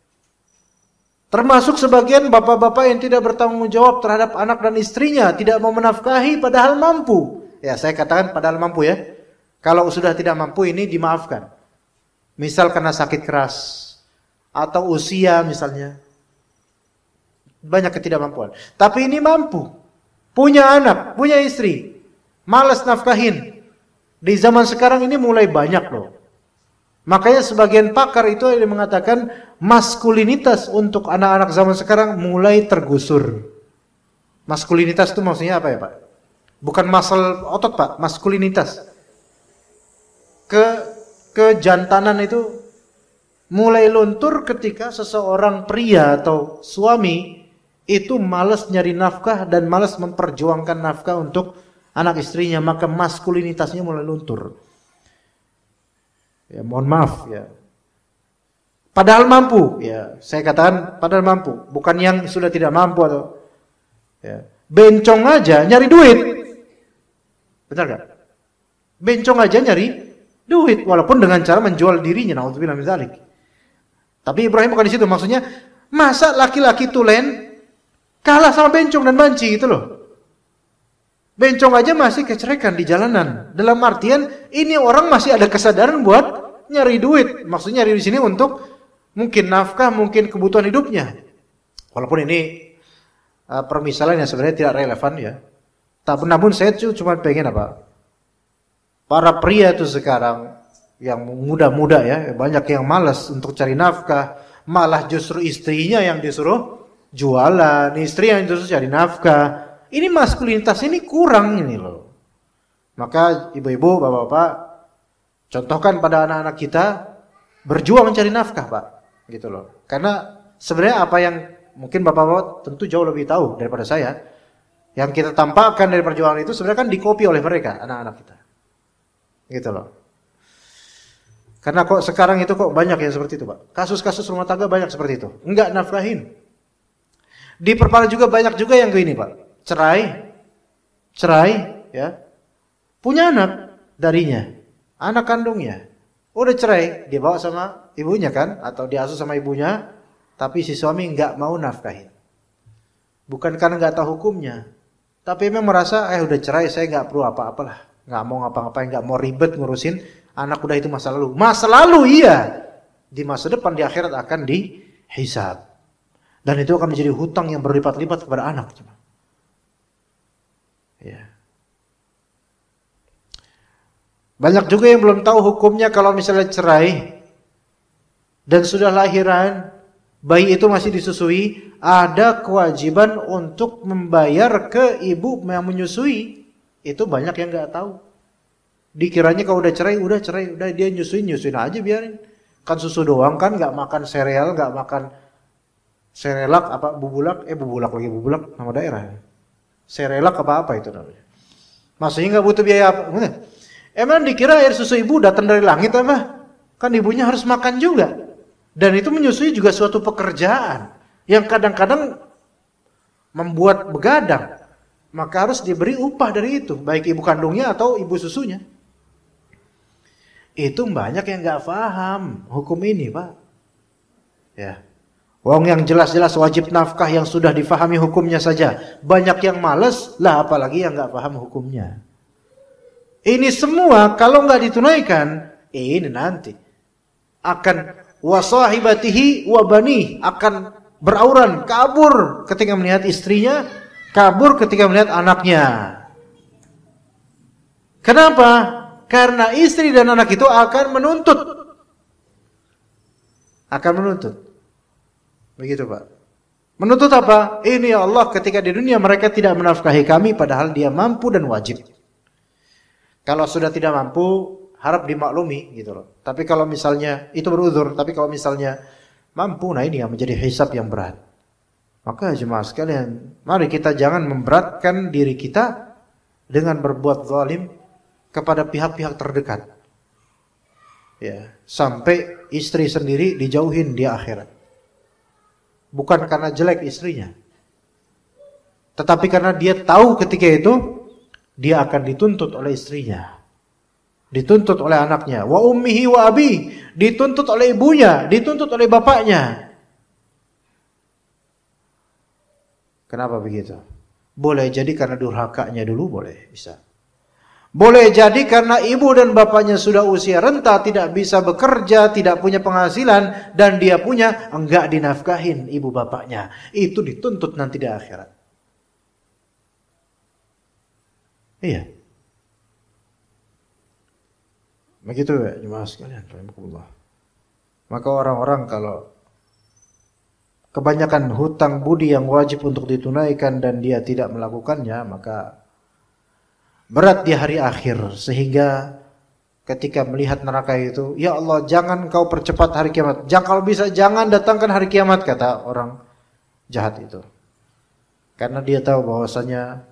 Termasuk sebagian bapak-bapak yang tidak bertanggung jawab terhadap anak dan istrinya, tidak mau menafkahi padahal mampu. Ya, saya katakan padahal mampu ya. Kalau sudah tidak mampu ini dimaafkan. Misal karena sakit keras atau usia misalnya. Banyak ketidakmampuan. Tapi ini mampu. Punya anak, punya istri. Malas nafkahin. Di zaman sekarang ini mulai banyak loh. Makanya sebagian pakar itu yang mengatakan maskulinitas untuk anak-anak zaman sekarang mulai tergusur. Maskulinitas itu maksudnya apa ya Pak? Bukan muscle otot Pak, maskulinitas. Kejantanan itu mulai luntur ketika seseorang pria atau suami itu malas nyari nafkah dan malas memperjuangkan nafkah untuk anak istrinya, maka maskulinitasnya mulai luntur. Ya, mohon maaf ya. Padahal mampu, ya. Saya katakan padahal mampu, bukan yang sudah tidak mampu atau ya. Bencong aja nyari duit. Benar enggak? Bencong aja nyari duit walaupun dengan cara menjual dirinya, naudzubillah min dzalik. Tapi Ibrahim bukan di situ, maksudnya masa laki-laki tulen kalah sama bencong dan banci gitu loh. Bencong aja masih kecerekan di jalanan. Dalam artian ini orang masih ada kesadaran buat nyari duit. Maksudnya nyari di sini untuk mungkin nafkah, mungkin kebutuhan hidupnya. Walaupun ini permisalan yang sebenarnya tidak relevan ya. Namun saya cuma pengen apa? Para pria itu sekarang yang muda-muda ya, banyak yang malas untuk cari nafkah, malah justru istrinya yang disuruh jualan, istri yang disuruh cari nafkah. Ini maskulinitas ini kurang ini loh. Maka ibu-ibu, bapak-bapak, contohkan pada anak-anak kita berjuang mencari nafkah, Pak. Gitu loh. Karena sebenarnya apa yang mungkin bapak-bapak tentu jauh lebih tahu daripada saya. Yang kita tampakkan dari perjuangan itu sebenarnya kan dikopi oleh mereka, anak-anak kita. Gitu loh. Karena kok sekarang itu kok banyak yang seperti itu, Pak. Kasus-kasus rumah tangga banyak seperti itu. Enggak nafkahin. Diperparah juga banyak juga yang begini, Pak. Cerai, ya, punya anak darinya, anak kandungnya, udah cerai, dibawa sama ibunya kan, atau diasuh sama ibunya, tapi si suami nggak mau nafkahin, bukan karena nggak tahu hukumnya, tapi memang merasa, udah cerai, saya nggak perlu apa-apalah, nggak mau ngapa-ngapain, nggak mau ribet ngurusin anak, udah itu masa lalu. Masa lalu iya, di masa depan di akhirat akan dihisab. Dan itu akan menjadi hutang yang berlipat-lipat kepada anak. Ya. Banyak juga yang belum tahu hukumnya kalau misalnya cerai dan sudah lahiran, bayi itu masih disusui, ada kewajiban untuk membayar ke ibu yang menyusui. Itu banyak yang nggak tahu. Dikiranya kalau udah cerai, udah dia nyusuin aja biarin. Kan susu doang kan, nggak makan sereal, nggak makan serelak apa bubulak nama daerah. Serelak apa itu namanya. Maksudnya nggak butuh biaya apa? Emang dikira air susu ibu datang dari langit apa? Kan ibunya harus makan juga. Dan itu menyusui juga suatu pekerjaan yang kadang-kadang membuat begadang. Maka harus diberi upah dari itu, baik ibu kandungnya atau ibu susunya. Itu banyak yang nggak paham hukum ini, Pak. Ya. Wong yang jelas-jelas wajib nafkah yang sudah difahami hukumnya saja. Banyak yang malas, lah apalagi yang nggak paham hukumnya. Ini semua kalau nggak ditunaikan, ini nanti akan wasahibatihi wabani, akan berauran, kabur ketika melihat istrinya, kabur ketika melihat anaknya. Kenapa? Karena istri dan anak itu akan menuntut. Begitu, Pak. Menuntut apa? Ini ya Allah, ketika di dunia mereka tidak menafkahi kami padahal dia mampu dan wajib. Kalau sudah tidak mampu, harap dimaklumi gitu loh. Tapi kalau misalnya itu beruzur, tapi kalau misalnya mampu, nah ini yang menjadi hisab yang berat. Maka jemaah sekalian, mari kita jangan memberatkan diri kita dengan berbuat zalim kepada pihak-pihak terdekat. Ya, sampai istri sendiri dijauhin di akhirat. Bukan karena jelek istrinya, tetapi karena dia tahu ketika itu dia akan dituntut oleh istrinya, dituntut oleh anaknya, wa ummihi wa abi, dituntut oleh ibunya, dituntut oleh bapaknya. Kenapa begitu? Boleh jadi karena durhakanya dulu, boleh, bisa. Boleh jadi karena ibu dan bapaknya sudah usia renta, tidak bisa bekerja, tidak punya penghasilan, dan dia punya, enggak dinafkahin ibu bapaknya. Itu dituntut nanti di akhirat. Iya. Begitu ya, jemaah sekalian. Maka orang-orang kalau kebanyakan hutang budi yang wajib untuk ditunaikan dan dia tidak melakukannya, maka berat di hari akhir, sehingga ketika melihat neraka itu, ya Allah jangan kau percepat hari kiamat, kalau bisa jangan datangkan hari kiamat, kata orang jahat itu. Karena dia tahu bahwasanya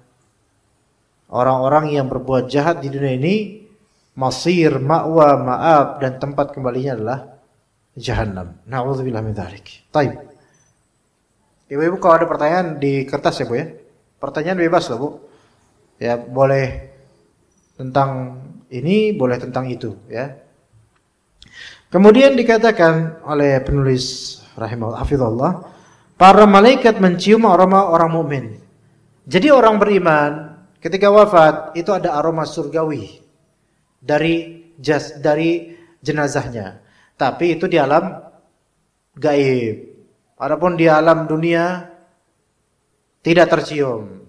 orang-orang yang berbuat jahat di dunia ini masir, ma'wa, ma'ab, dan tempat kembalinya adalah jahannam. Na'udzubillah min dzalik. Baik. Ibu-ibu kalau ada pertanyaan di kertas ya Bu ya. Pertanyaan bebas loh Bu. Ya, boleh tentang ini, boleh tentang itu, ya. Kemudian dikatakan oleh penulis rahimahullah, para malaikat mencium aroma orang mukmin. Jadi orang beriman ketika wafat itu ada aroma surgawi dari jenazahnya. Tapi itu di alam gaib. Adapun di alam dunia tidak tercium.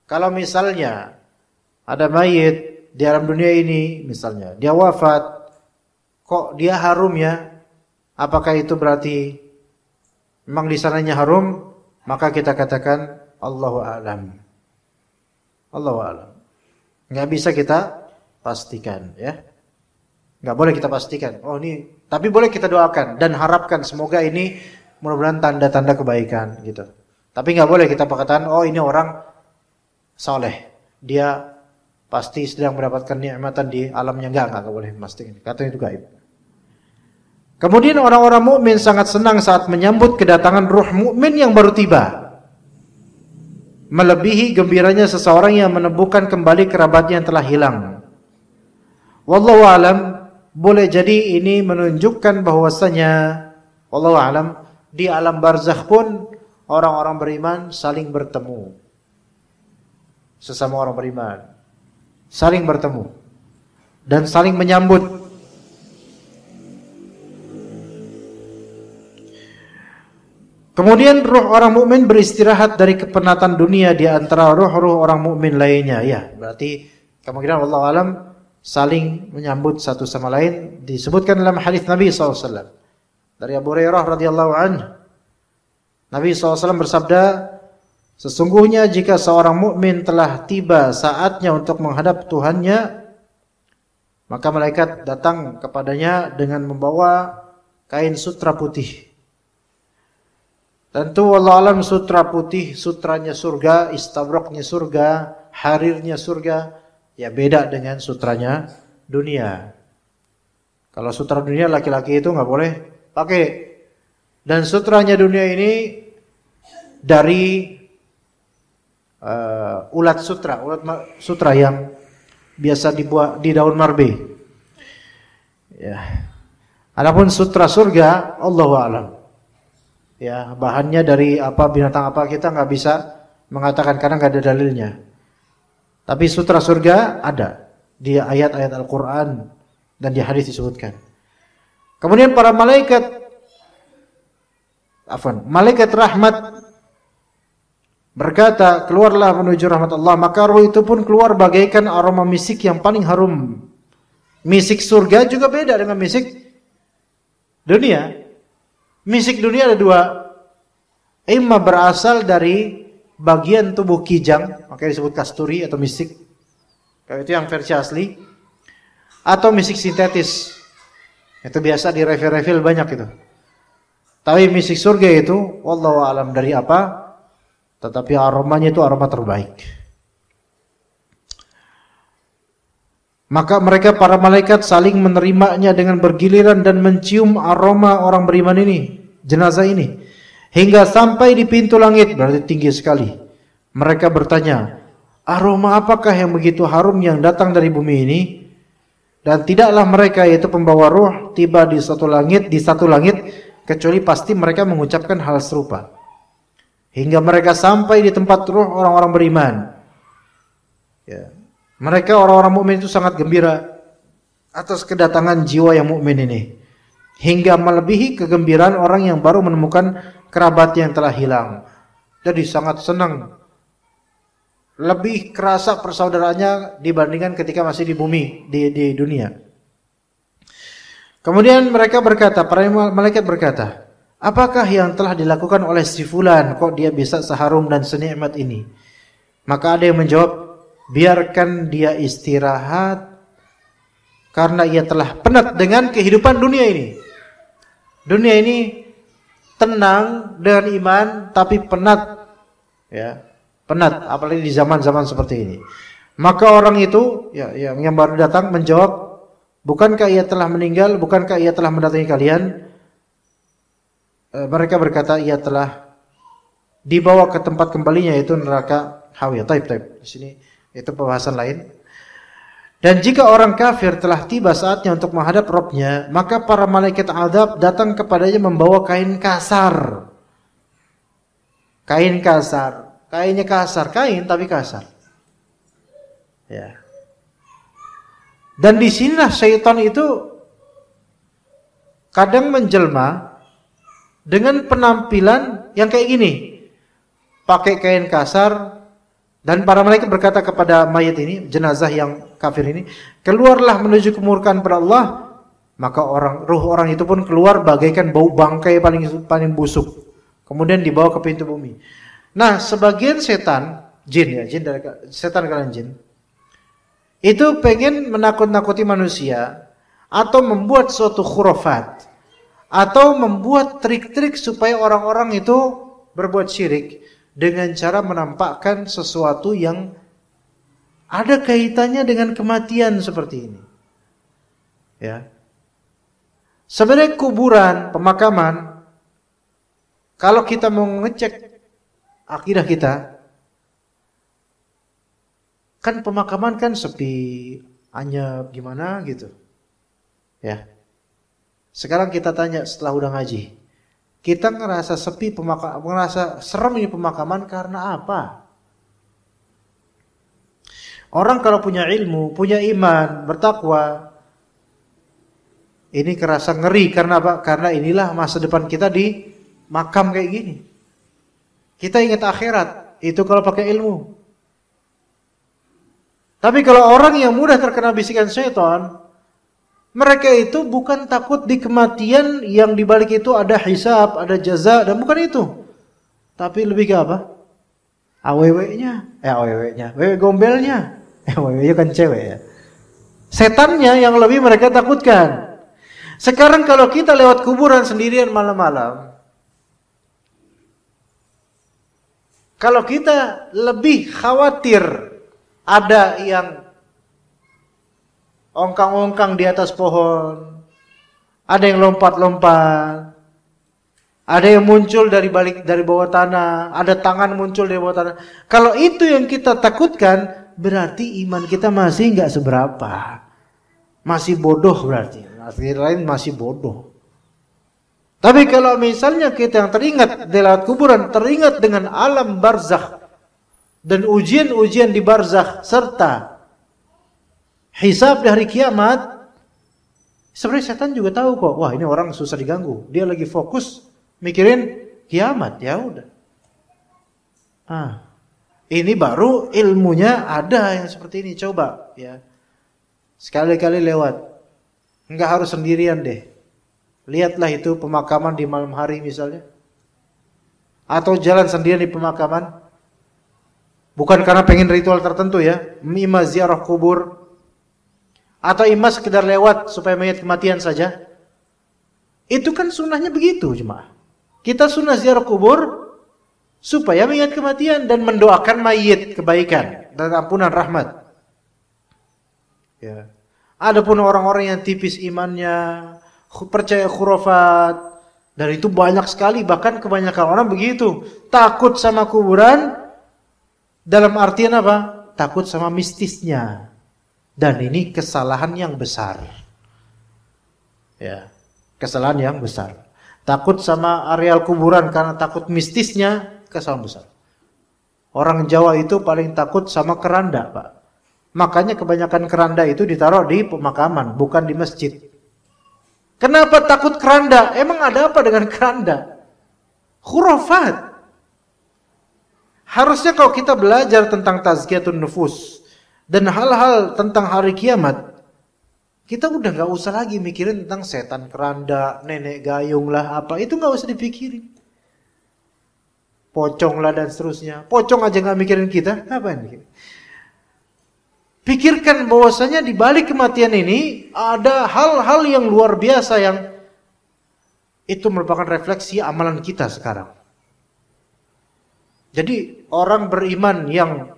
Kalau misalnya ada mayit di alam dunia ini, misalnya dia wafat, kok dia harum ya? Apakah itu berarti memang di sananya harum? Maka kita katakan Allahu a'lam. Allahu a'lam. Enggak bisa kita pastikan, ya. Enggak boleh kita pastikan. Oh ini, tapi boleh kita doakan dan harapkan semoga ini mudah-mudahan tanda-tanda kebaikan gitu. Tapi enggak boleh kita katakan oh ini orang saleh, dia pasti sedang mendapatkan nikmatan di alamnya, enggak boleh memastikan. Katanya itu gaib. Kemudian orang-orang mukmin sangat senang saat menyambut kedatangan ruh mukmin yang baru tiba. Melebihi gembiranya seseorang yang menemukan kembali kerabatnya yang telah hilang. Wallahu alam, boleh jadi ini menunjukkan bahwasanya wallahu alam di alam barzakh pun orang-orang beriman saling bertemu. Sesama orang beriman. saling bertemu dan saling menyambut. Kemudian ruh orang mukmin beristirahat dari kepenatan dunia di antara ruh-ruh orang mukmin lainnya. Ya, berarti kemungkinan Allah alam saling menyambut satu sama lain. Disebutkan dalam hadis Nabi SAW dari Abu Hurairah radhiyallahu anhu. Nabi SAW bersabda, sesungguhnya jika seorang mukmin telah tiba saatnya untuk menghadap Tuhannya, maka malaikat datang kepadanya dengan membawa kain sutra putih. Tentu wallahu alam sutra putih, sutranya surga, istabroknya surga, harirnya surga, ya beda dengan sutranya dunia. Kalau sutra dunia laki-laki itu nggak boleh pakai. Dan sutranya dunia ini dari ulat sutra yang biasa dibuat di daun marbe. Ya. Adapun sutra surga, Allahu a'lam. Ya, bahannya dari apa, binatang apa, kita nggak bisa mengatakan karena nggak ada dalilnya. Tapi sutra surga ada di ayat-ayat Al-Quran dan di hadis disebutkan. Kemudian para malaikat rahmat berkata, keluarlah menuju rahmat Allah. Maka ruh itu pun keluar bagaikan aroma misik yang paling harum. Misik surga juga beda dengan misik dunia. Misik dunia ada dua. Imma berasal dari bagian tubuh kijang, makanya disebut kasturi atau misik. Kalau itu yang versi asli. Atau misik sintetis. Itu biasa di refill banyak itu. Tapi misik surga itu, wallahu alam dari apa? Tetapi aromanya itu aroma terbaik. Maka mereka para malaikat saling menerimanya dengan bergiliran dan mencium aroma orang beriman ini, jenazah ini, hingga sampai di pintu langit, berarti tinggi sekali. Mereka bertanya, aroma apakah yang begitu harum yang datang dari bumi ini? Dan tidaklah mereka, yaitu pembawa ruh, tiba di satu langit, kecuali pasti mereka mengucapkan hal serupa. Hingga mereka sampai di tempat ruh orang-orang beriman. Ya. Mereka orang-orang mukmin itu sangat gembira atas kedatangan jiwa yang mukmin ini, hingga melebihi kegembiraan orang yang baru menemukan kerabat yang telah hilang. Jadi sangat senang, lebih kerasa persaudaraannya dibandingkan ketika masih di bumi, di dunia. Kemudian mereka berkata, para malaikat berkata, apakah yang telah dilakukan oleh si fulan, kok dia bisa seharum dan senikmat ini? Maka ada yang menjawab, biarkan dia istirahat karena ia telah penat dengan kehidupan dunia ini. Dunia ini tenang dengan iman, tapi penat, ya, penat, apalagi di zaman-zaman seperti ini. Maka orang itu, ya, yang baru datang menjawab, bukankah ia telah meninggal? Bukankah ia telah mendatangi kalian? Mereka berkata, ia telah dibawa ke tempat kembalinya, yaitu neraka Hawiyah. Taib. Di sini itu pembahasan lain. Dan jika orang kafir telah tiba saatnya untuk menghadap Rabbnya, maka para malaikat azab datang kepadanya membawa kain kasar. Kain kasar. Kainnya kasar. Kain tapi kasar. Ya. Dan di sinilah syaitan itu kadang menjelma dengan penampilan yang kayak gini. Pakai kain kasar. Dan para malaikat berkata kepada mayat ini, jenazah yang kafir ini, keluarlah menuju kemurkaan pada Allah. Maka ruh orang itu pun keluar bagaikan bau bangkai paling busuk. Kemudian dibawa ke pintu bumi. Nah, sebagian setan, setan kalian jin, itu pengen menakut-nakuti manusia, atau membuat suatu khurafat, atau membuat trik-trik supaya orang-orang itu berbuat syirik, dengan cara menampakkan sesuatu yang ada kaitannya dengan kematian seperti ini. Ya. Sebenarnya kuburan, pemakaman, kalau kita mau ngecek akidah kita, kan pemakaman kan sepi, hanya gimana gitu. Ya. Sekarang kita tanya setelah udah ngaji, kita ngerasa sepi ngerasa serem ini pemakaman karena apa? Orang kalau punya ilmu, punya iman, bertakwa, ini kerasa ngeri. Karena apa? Karena inilah masa depan kita di makam kayak gini. Kita ingat akhirat, itu kalau pakai ilmu. Tapi kalau orang yang mudah terkena bisikan syaitan, mereka itu bukan takut di kematian yang dibalik itu ada hisab, ada jaza, dan bukan itu. Tapi lebih ke apa? Aww-nya, wewe gombelnya. Wewe kan cewek ya. Setannya yang lebih mereka takutkan. Sekarang kalau kita lewat kuburan sendirian malam-malam, kalau kita lebih khawatir ada yang ongkang-ongkang di atas pohon, ada yang lompat-lompat, ada yang muncul dari bawah tanah, ada tangan muncul dari bawah tanah. Kalau itu yang kita takutkan, berarti iman kita masih nggak seberapa, masih bodoh berarti. Arti lain masih bodoh. Tapi kalau misalnya kita yang teringat di lewat kuburan, teringat dengan alam barzakh dan ujian-ujian di barzakh serta hisab di hari kiamat, sebenarnya setan juga tahu kok. Wah, ini orang susah diganggu. Dia lagi fokus mikirin kiamat. Ya udah. Ini baru ilmunya ada yang seperti ini. Coba ya. Sekali-kali lewat. Enggak harus sendirian deh. Lihatlah itu pemakaman di malam hari misalnya. Atau jalan sendirian di pemakaman. Bukan karena pengen ritual tertentu ya. Ima ziarah kubur. Atau ima sekedar lewat supaya mayat kematian saja. Itu kan sunnahnya begitu jemaah. Kita sunnah ziarah kubur supaya mayat kematian dan mendoakan mayit kebaikan dan ampunan rahmat. Ya. Adapun orang-orang yang tipis imannya, percaya khurafat, dan itu banyak sekali, bahkan kebanyakan orang begitu, takut sama kuburan dalam artian apa? Takut sama mistisnya. Dan ini kesalahan yang besar. Ya, kesalahan yang besar. Takut sama areal kuburan karena takut mistisnya, kesalahan besar. Orang Jawa itu paling takut sama keranda, Pak. Makanya kebanyakan keranda itu ditaruh di pemakaman, bukan di masjid. Kenapa takut keranda? Emang ada apa dengan keranda? Khurafat. Harusnya kalau kita belajar tentang tazkiyatun nufus dan hal-hal tentang hari kiamat, kita udah gak usah lagi mikirin tentang setan keranda, nenek gayung lah apa, itu gak usah dipikirin. Pocong lah dan seterusnya. Pocong aja gak mikirin kita, ngapain mikirin? Pikirkan bahwasanya di balik kematian ini ada hal-hal yang luar biasa yang itu merupakan refleksi amalan kita sekarang. Jadi orang beriman yang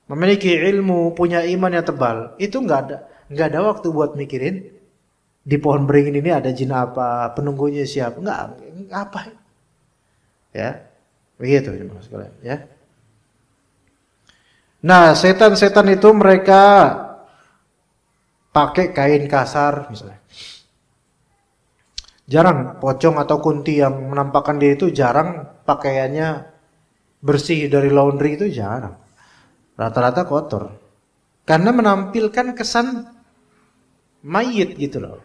memiliki ilmu, punya iman yang tebal, itu nggak ada waktu buat mikirin di pohon beringin ini ada jin apa, penunggunya siapa, nggak apa. Ya, begitu jemaah sekalian. Ya. Nah, setan-setan itu mereka pakai kain kasar misalnya. Jarang pocong atau kunti yang menampakkan diri itu jarang pakaiannya bersih dari laundry itu jarang. Rata-rata kotor. Karena menampilkan kesan mayit gitu loh.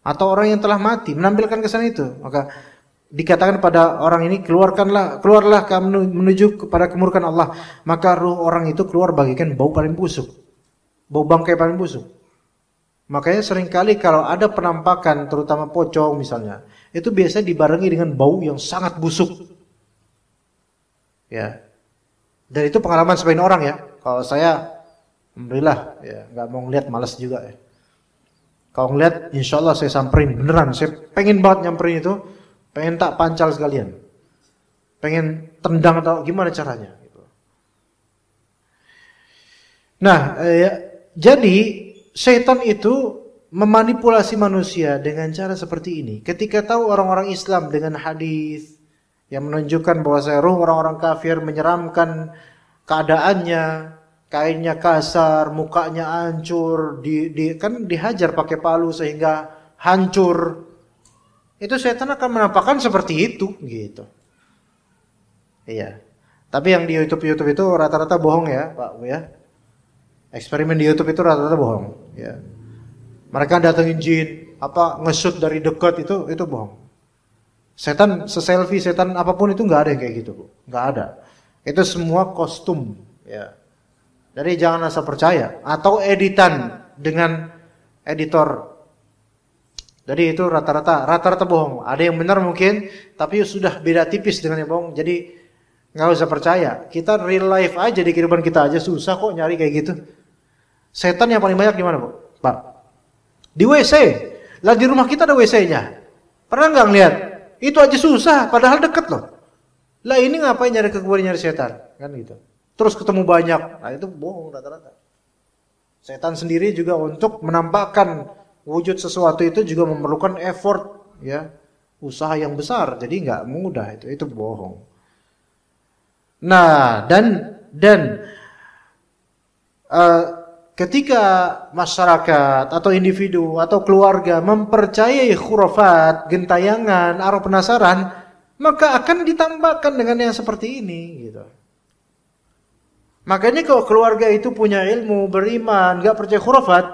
Atau orang yang telah mati menampilkan kesan itu. Maka dikatakan pada orang ini keluarlah kamu menuju kepada kemurkaan Allah, maka ruh orang itu keluar bagikan bau paling busuk, bau bangkai paling busuk. Makanya seringkali kalau ada penampakan terutama pocong misalnya, itu biasanya dibarengi dengan bau yang sangat busuk. Ya, dan itu pengalaman sebagian orang ya. Kalau saya, alhamdulillah ya, nggak mau ngeliat, malas juga ya. Kalau ngeliat, insya Allah saya samperin beneran, saya pengen banget nyamperin itu. Pengen tak pancal sekalian. Pengen tendang atau gimana caranya. Nah, jadi setan itu memanipulasi manusia dengan cara seperti ini. Ketika tahu orang-orang Islam dengan hadis yang menunjukkan bahwa ruh orang-orang kafir menyeramkan keadaannya, kainnya kasar, mukanya hancur, kan dihajar pakai palu sehingga hancur. Itu setan akan menampakkan seperti itu, gitu. Iya. Tapi yang di YouTube itu rata-rata bohong ya, Pak Bu ya. Eksperimen di YouTube itu rata-rata bohong. Ya. Mereka datengin jin, nge-shoot dari dekat itu bohong. Setan se-selfie, setan apapun itu nggak ada yang kayak gitu, Bu. Nggak ada. Itu semua kostum. Ya. Jadi jangan asal percaya. Atau editan dengan editor. Jadi itu rata-rata bohong. Ada yang benar mungkin, tapi sudah beda tipis dengan yang bohong. Jadi nggak usah percaya. Kita real life aja di kehidupan kita aja susah kok nyari kayak gitu. Setan yang paling banyak di mana, Bu? Pak? Di WC. Lah di rumah kita ada WC-nya. Pernah nggak ngeliat? Itu aja susah, padahal deket loh. Lah ini ngapain nyari ke kuburan nyari setan? Kan gitu. Terus ketemu banyak. Nah itu bohong rata-rata. Setan sendiri juga untuk menampakkan wujud sesuatu itu juga memerlukan effort, ya, usaha yang besar. Jadi nggak mudah itu bohong. Nah ketika masyarakat atau individu atau keluarga mempercayai khurafat, gentayangan, arah penasaran, maka akan ditambahkan dengan yang seperti ini, gitu. Makanya kalau keluarga itu punya ilmu, beriman, nggak percaya khurafat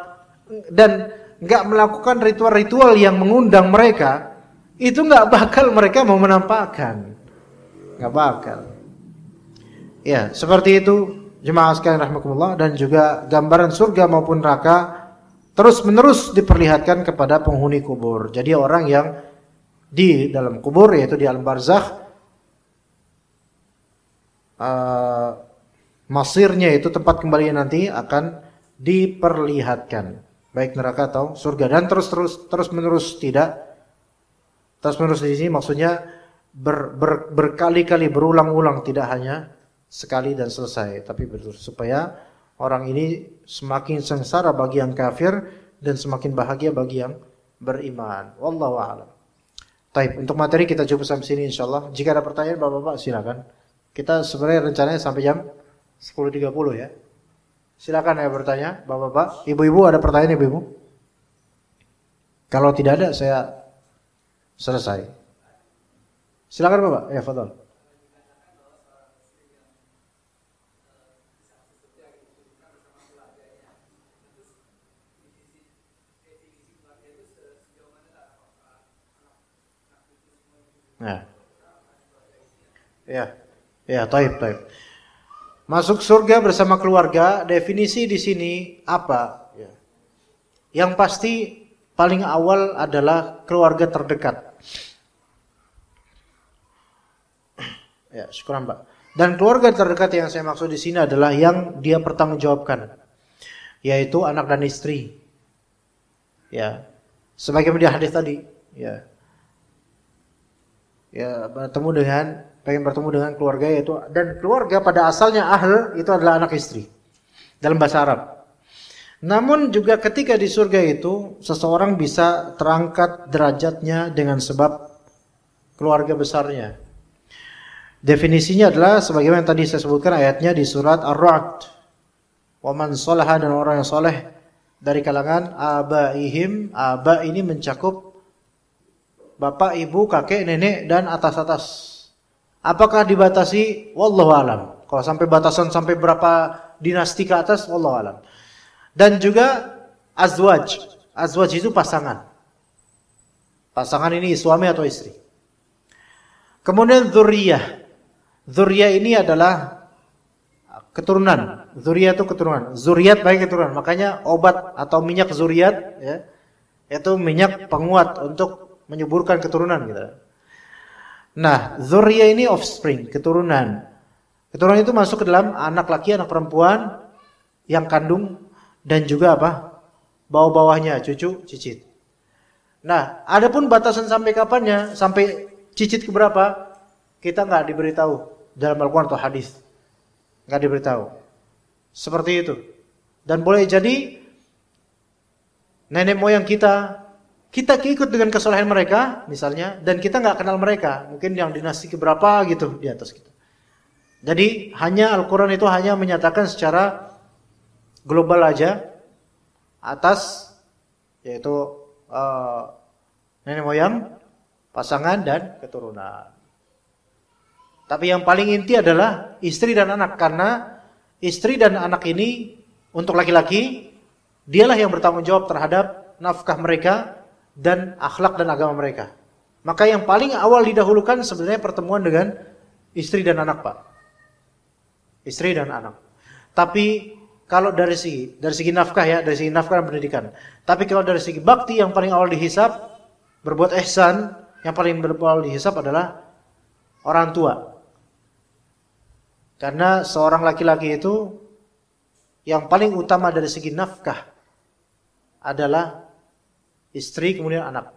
dan nggak melakukan ritual-ritual yang mengundang mereka, itu nggak bakal mereka mau menampakkan, nggak bakal. Ya, seperti itu. Jemaah sekalian rahimakumullah, dan juga gambaran surga maupun neraka terus-menerus diperlihatkan kepada penghuni kubur. Jadi orang yang di dalam kubur, yaitu di alam barzakh, masirnya itu tempat kembalinya nanti akan diperlihatkan, baik neraka atau surga. Dan terus-menerus tidak. Terus-menerus di sini maksudnya berkali-kali, berulang-ulang, tidak hanya sekali dan selesai, tapi betul supaya orang ini semakin sengsara bagi yang kafir dan semakin bahagia bagi yang beriman. Wallahu a'lam. Baik, untuk materi kita cukup sampai sini insyaallah. Jika ada pertanyaan Bapak-bapak silakan. Kita sebenarnya rencananya sampai jam 10.30 ya. Silakan ya bertanya Bapak-bapak. Ibu-ibu ada pertanyaan ibu-ibu? Kalau tidak ada saya selesai. Silakan Bapak. Ya, fadhal. Nah. Ya, taib. Masuk surga bersama keluarga, definisi di sini apa? Ya. Yang pasti paling awal adalah keluarga terdekat. Ya, syukuran Pak. Dan keluarga terdekat yang saya maksud di sini adalah yang dia pertanggungjawabkan, yaitu anak dan istri. Ya, sebagaimana di hadis tadi. Ya, pengen bertemu dengan keluarga, yaitu, dan keluarga pada asalnya ahl itu adalah anak istri dalam bahasa Arab. Namun juga ketika di surga itu seseorang bisa terangkat derajatnya dengan sebab keluarga besarnya. Definisinya adalah sebagaimana yang tadi saya sebutkan ayatnya di surat Ar-Ra'd. Wa man shalaha, dan orang yang soleh dari kalangan abaihim. Aba ini mencakup bapak, ibu, kakek, nenek, dan atas-atas. Apakah dibatasi? Wallahu alam. Kalau sampai batasan sampai berapa dinasti ke atas, wallahu alam. Dan juga azwaj. Azwaj itu pasangan. Pasangan ini suami atau istri. Kemudian dzurriyyah. Dzurriyyah ini adalah keturunan. Dzurriyyah itu keturunan. Zuriat baik keturunan. Makanya obat atau minyak zuriat, ya, itu minyak penguat untuk menyuburkan keturunan gitu. Nah, dzurriyyah ini offspring, keturunan. Keturunan itu masuk ke dalam anak laki, anak perempuan yang kandung, dan juga bawah-bawahnya, cucu, cicit. Nah, adapun batasan sampai kapannya, sampai cicit ke berapa, kita nggak diberitahu dalam Al-Quran atau hadis. Nggak diberitahu. Seperti itu. Dan boleh jadi nenek moyang kita ikut dengan kesalahan mereka misalnya, dan kita nggak kenal mereka, mungkin yang dinasti keberapa gitu di atas kita. Jadi hanya Al-Quran itu hanya menyatakan secara global aja atas, yaitu nenek moyang, pasangan, dan keturunan. Tapi yang paling inti adalah istri dan anak, karena istri dan anak ini Untuk laki-laki, dialah yang bertanggung jawab terhadap nafkah mereka dan akhlak dan agama mereka. Maka yang paling awal didahulukan sebenarnya pertemuan dengan istri dan anak, Pak. Istri dan anak. Tapi kalau dari segi nafkah ya, dari segi nafkah dan pendidikan. Tapi kalau dari segi bakti yang paling awal dihisab, berbuat ihsan, yang paling awal dihisab adalah orang tua. Karena seorang laki-laki itu yang paling utama dari segi nafkah adalah istri kemudian anak.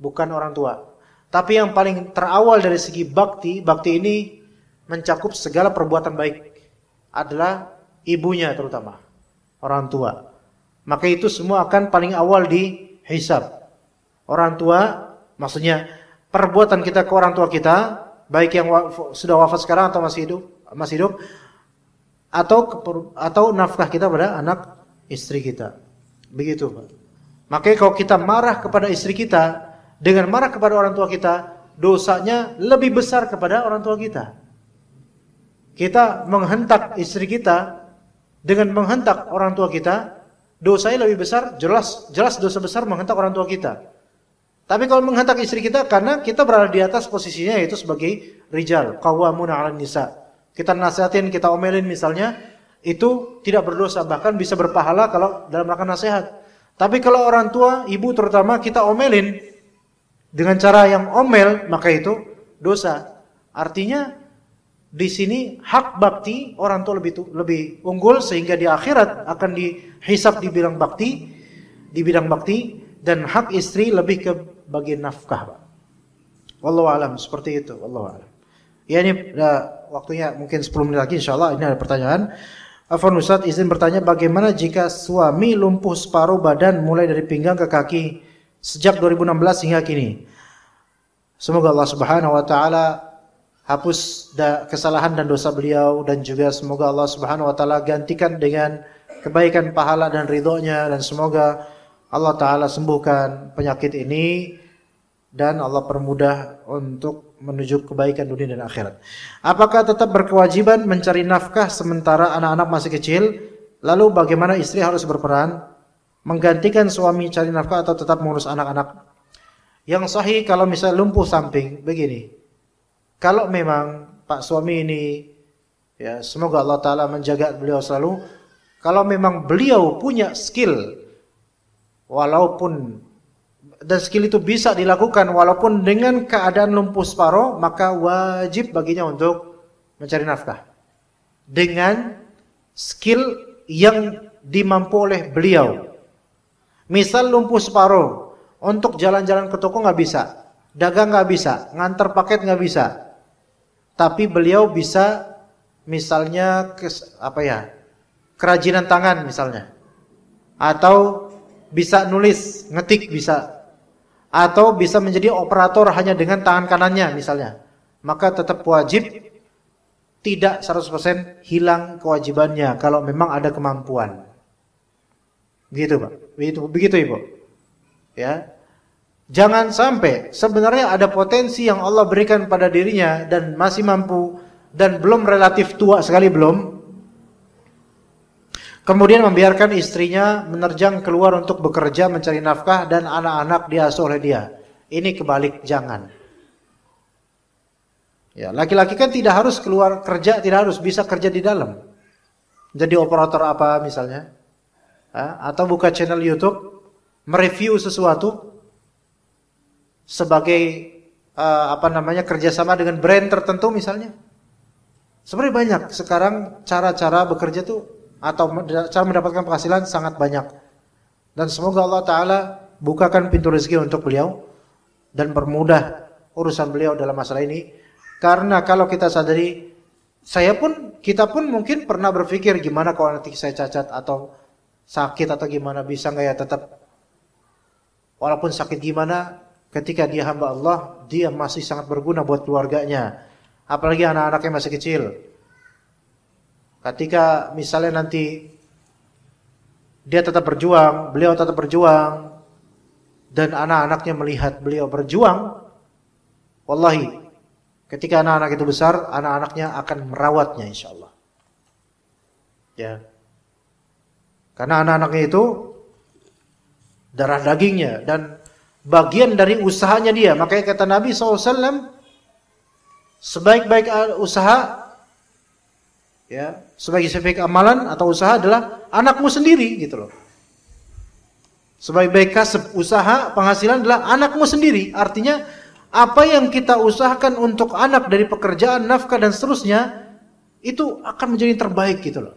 Bukan orang tua. Tapi yang paling terawal dari segi bakti ini mencakup segala perbuatan baik adalah ibunya terutama, orang tua. Maka itu semua akan paling awal dihisab. Orang tua, maksudnya perbuatan kita ke orang tua kita, baik yang sudah wafat sekarang atau masih hidup, atau nafkah kita pada anak istri kita. Begitu, Pak. Makanya kalau kita marah kepada istri kita dengan marah kepada orang tua kita, dosanya lebih besar kepada orang tua kita. Kita menghentak istri kita dengan menghentak orang tua kita, dosanya lebih besar, jelas dosa besar menghentak orang tua kita. Tapi kalau menghentak istri kita karena kita berada di atas posisinya yaitu sebagai rijal, qawwamuna 'alan nisa. Kita nasihatin, kita omelin misalnya, itu tidak berdosa, bahkan bisa berpahala kalau dalam rangka nasihat. Tapi kalau orang tua, ibu terutama kita omelin dengan cara yang omel, maka itu dosa. Artinya di sini hak bakti orang tua lebih unggul sehingga di akhirat akan dihisab di bidang bakti dan hak istri lebih ke bagian nafkah, Pak. Wallahu alam, seperti itu, wallahu alam. Ya, ini waktunya mungkin 10 menit lagi insyaallah. Ini ada pertanyaan. Afwan Ustaz, izin bertanya, bagaimana jika suami lumpuh separuh badan mulai dari pinggang ke kaki sejak 2016 hingga kini? Semoga Allah Subhanahu wa taala hapus kesalahan dan dosa beliau, dan juga semoga Allah Subhanahu wa taala gantikan dengan kebaikan, pahala dan ridhonya, dan semoga Allah taala sembuhkan penyakit ini dan Allah permudah untuk menuju kebaikan dunia dan akhirat. Apakah tetap berkewajiban mencari nafkah sementara anak-anak masih kecil? Lalu bagaimana istri harus berperan menggantikan suami cari nafkah atau tetap mengurus anak-anak? Yang sahih kalau misalnya lumpuh samping begini. Kalau memang Pak suami ini, ya semoga Allah Ta'ala menjaga beliau selalu. Kalau memang beliau punya skill, dan skill itu bisa dilakukan walaupun dengan keadaan lumpuh separuh, maka wajib baginya untuk mencari nafkah. Dengan skill yang dimampu oleh beliau. Misal lumpuh separuh, untuk jalan-jalan ke toko nggak bisa, dagang nggak bisa, ngantar paket nggak bisa. Tapi beliau bisa misalnya kerajinan tangan misalnya. Atau bisa nulis, ngetik bisa. Atau bisa menjadi operator hanya dengan tangan kanannya misalnya. Maka tetap wajib, tidak 100% hilang kewajibannya kalau memang ada kemampuan. Begitu, Pak. Begitu Ibu. Ya. Jangan sampai sebenarnya ada potensi yang Allah berikan pada dirinya dan masih mampu dan belum relatif tua sekali belum. Kemudian membiarkan istrinya menerjang keluar untuk bekerja mencari nafkah dan anak-anak diasuh oleh dia. Ini kebalik, jangan. Ya, laki-laki kan tidak harus keluar kerja, tidak harus, bisa kerja di dalam. Jadi operator apa misalnya. Atau buka channel YouTube, mereview sesuatu sebagai kerjasama dengan brand tertentu misalnya. Sebenarnya banyak sekarang cara-cara bekerja tuh atau cara mendapatkan penghasilan sangat banyak. Dan semoga Allah Ta'ala bukakan pintu rezeki untuk beliau dan permudah urusan beliau dalam masalah ini. Karena kalau kita sadari, kita pun mungkin pernah berpikir gimana kalau nanti saya cacat atau sakit atau gimana, bisa nggak ya tetap walaupun sakit gimana. Ketika dia hamba Allah, dia masih sangat berguna buat keluarganya. Apalagi anak-anaknya masih kecil. Ketika misalnya nanti dia tetap berjuang, beliau tetap berjuang, dan anak-anaknya melihat beliau berjuang, wallahi, ketika anak-anak itu besar, anak-anaknya akan merawatnya insyaallah. Ya. Karena anak-anaknya itu darah dagingnya dan bagian dari usahanya dia. Makanya kata Nabi SAW, sebaik-baik usaha, ya, sebaik-baik amalan atau usaha adalah anakmu sendiri, gitu loh. Sebaik-baik kasab, usaha, penghasilan adalah anakmu sendiri. Artinya apa yang kita usahakan untuk anak dari pekerjaan, nafkah dan seterusnya, itu akan menjadi terbaik, gitu loh.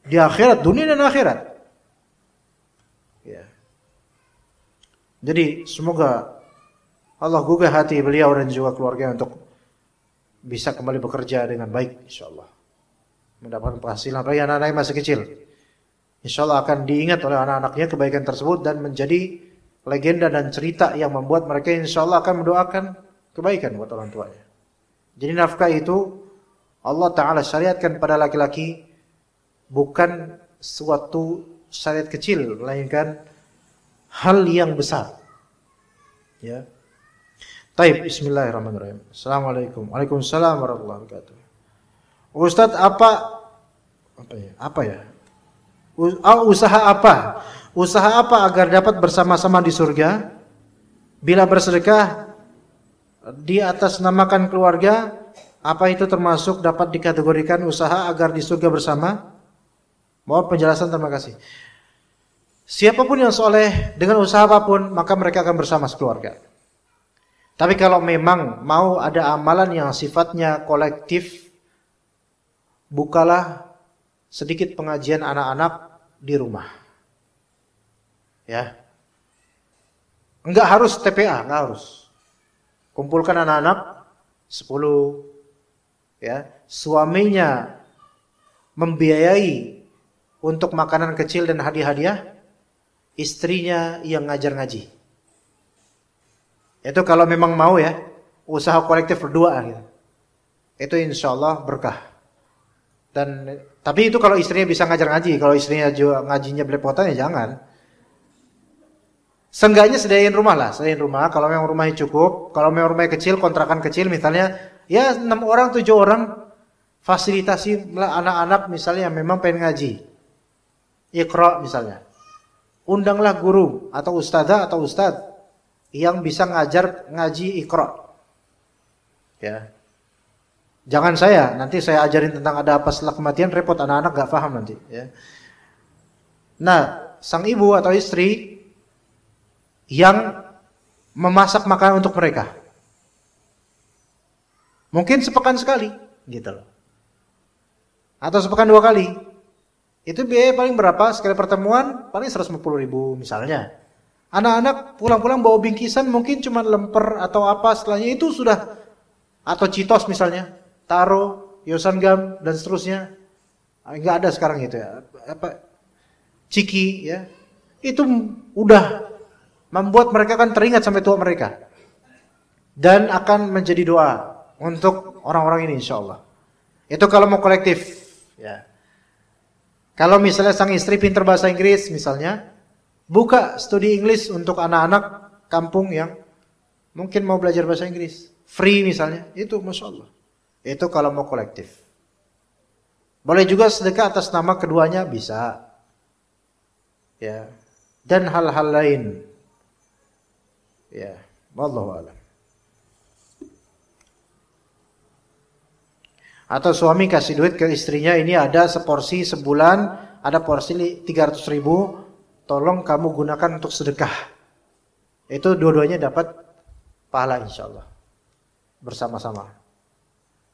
Di akhirat, dunia dan akhirat. Ya. Jadi semoga Allah gugah hati beliau dan juga keluarga untuk bisa kembali bekerja dengan baik, insyaallah. Mendapatkan penghasilan, apalagi anak-anak yang masih kecil. Insyaallah akan diingat oleh anak-anaknya kebaikan tersebut dan menjadi legenda dan cerita yang membuat mereka insyaallah akan mendoakan kebaikan buat orang tuanya. Jadi nafkah itu Allah Ta'ala syariatkan pada laki-laki bukan suatu syariat kecil, melainkan hal yang besar. Ya. Taib, bismillahirrahmanirrahim. Assalamualaikum. Waalaikumsalam warahmatullahi wabarakatuh. Ustadz, usaha apa? Usaha apa agar dapat bersama-sama di surga? Bila bersedekah di atas namakan keluarga, apa itu termasuk dapat dikategorikan usaha agar di surga bersama? Mohon penjelasan, terima kasih. Siapapun yang soleh dengan usaha apapun, maka mereka akan bersama sekeluarga. Tapi kalau memang mau ada amalan yang sifatnya kolektif, bukalah sedikit pengajian anak-anak di rumah. Ya. Enggak harus TPA, enggak harus. Kumpulkan anak-anak 10, ya. Suaminya membiayai untuk makanan kecil dan hadiah-hadiah, istrinya yang ngajar ngaji. Itu kalau memang mau ya, usaha kolektif berdua gitu. Itu insyaallah berkah. Dan tapi itu kalau istrinya bisa ngajar ngaji, kalau istrinya juga ngajinya belepotan ya jangan. Seenggaknya sediain rumah lah, sediain rumah. Kalau memang rumahnya cukup, kalau memang rumahnya kecil, kontrakan kecil misalnya, ya 6 orang, 7 orang, fasilitasi anak-anak misalnya yang memang pengen ngaji. Iqra misalnya. Undanglah guru atau ustadzah atau ustadz yang bisa ngajar ngaji Iqra. Ya. Jangan nanti saya ajarin tentang ada apa setelah kematian, repot anak-anak gak paham nanti. Ya. Nah, sang ibu atau istri yang memasak makanan untuk mereka. Mungkin sepekan sekali, gitu loh. Atau sepekan 2 kali. Itu biaya paling berapa? Sekali pertemuan paling 150.000 misalnya. Anak-anak pulang-pulang bawa bingkisan mungkin cuma lemper atau apa, setelahnya itu sudah, atau citos misalnya, taro, yosan gam dan seterusnya. Enggak ada sekarang gitu ya. Ciki ya. Itu udah membuat mereka kan teringat sampai tua mereka. Dan akan menjadi doa untuk orang-orang ini insyaallah. Itu kalau mau kolektif ya. Kalau misalnya sang istri pintar bahasa Inggris misalnya, buka studi Inggris untuk anak-anak kampung yang mungkin mau belajar bahasa Inggris. Free misalnya, itu Masya Allah. Itu kalau mau kolektif. Boleh juga sedekah atas nama keduanya, bisa. Ya. Dan hal-hal lain. Ya. Wallahu a'lam. Atau suami kasih duit ke istrinya, ini ada seporsi sebulan, ada porsi 300.000, tolong kamu gunakan untuk sedekah. Itu dua-duanya dapat pahala insyaallah. Bersama-sama.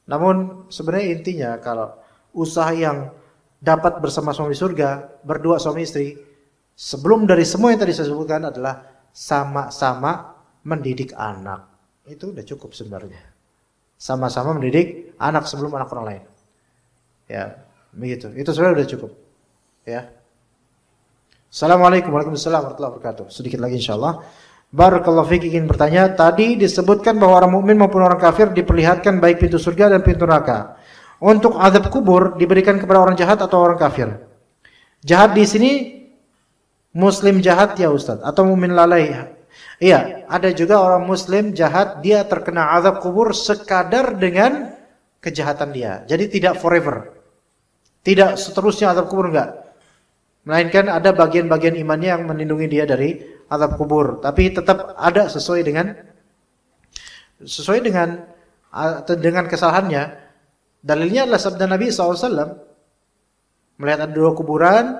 Namun sebenarnya intinya kalau usaha yang dapat bersama-sama di surga, berdua suami istri, sebelum dari semua yang tadi saya sebutkan adalah sama-sama mendidik anak. Itu udah cukup sebenarnya. Sama-sama mendidik anak sebelum anak orang lain. Ya, begitu. Itu sebenarnya udah cukup. Ya. Assalamualaikum warahmatullahi wabarakatuh. Sedikit lagi insyaallah. Barakallahu fiik, ingin bertanya, tadi disebutkan bahwa orang mukmin maupun orang kafir diperlihatkan baik pintu surga dan pintu neraka. Untuk azab kubur diberikan kepada orang jahat atau orang kafir? Jahat di sini muslim jahat ya Ustaz atau mukmin lalai? Iya, ada juga orang muslim jahat, dia terkena azab kubur sekadar dengan kejahatan dia. Jadi tidak forever. Tidak seterusnya azab kubur, enggak. Melainkan ada bagian-bagian imannya yang melindungi dia dari azab kubur. Tapi tetap ada sesuai dengan kesalahannya. Dalilnya adalah sabda Nabi SAW. Melihat ada dua kuburan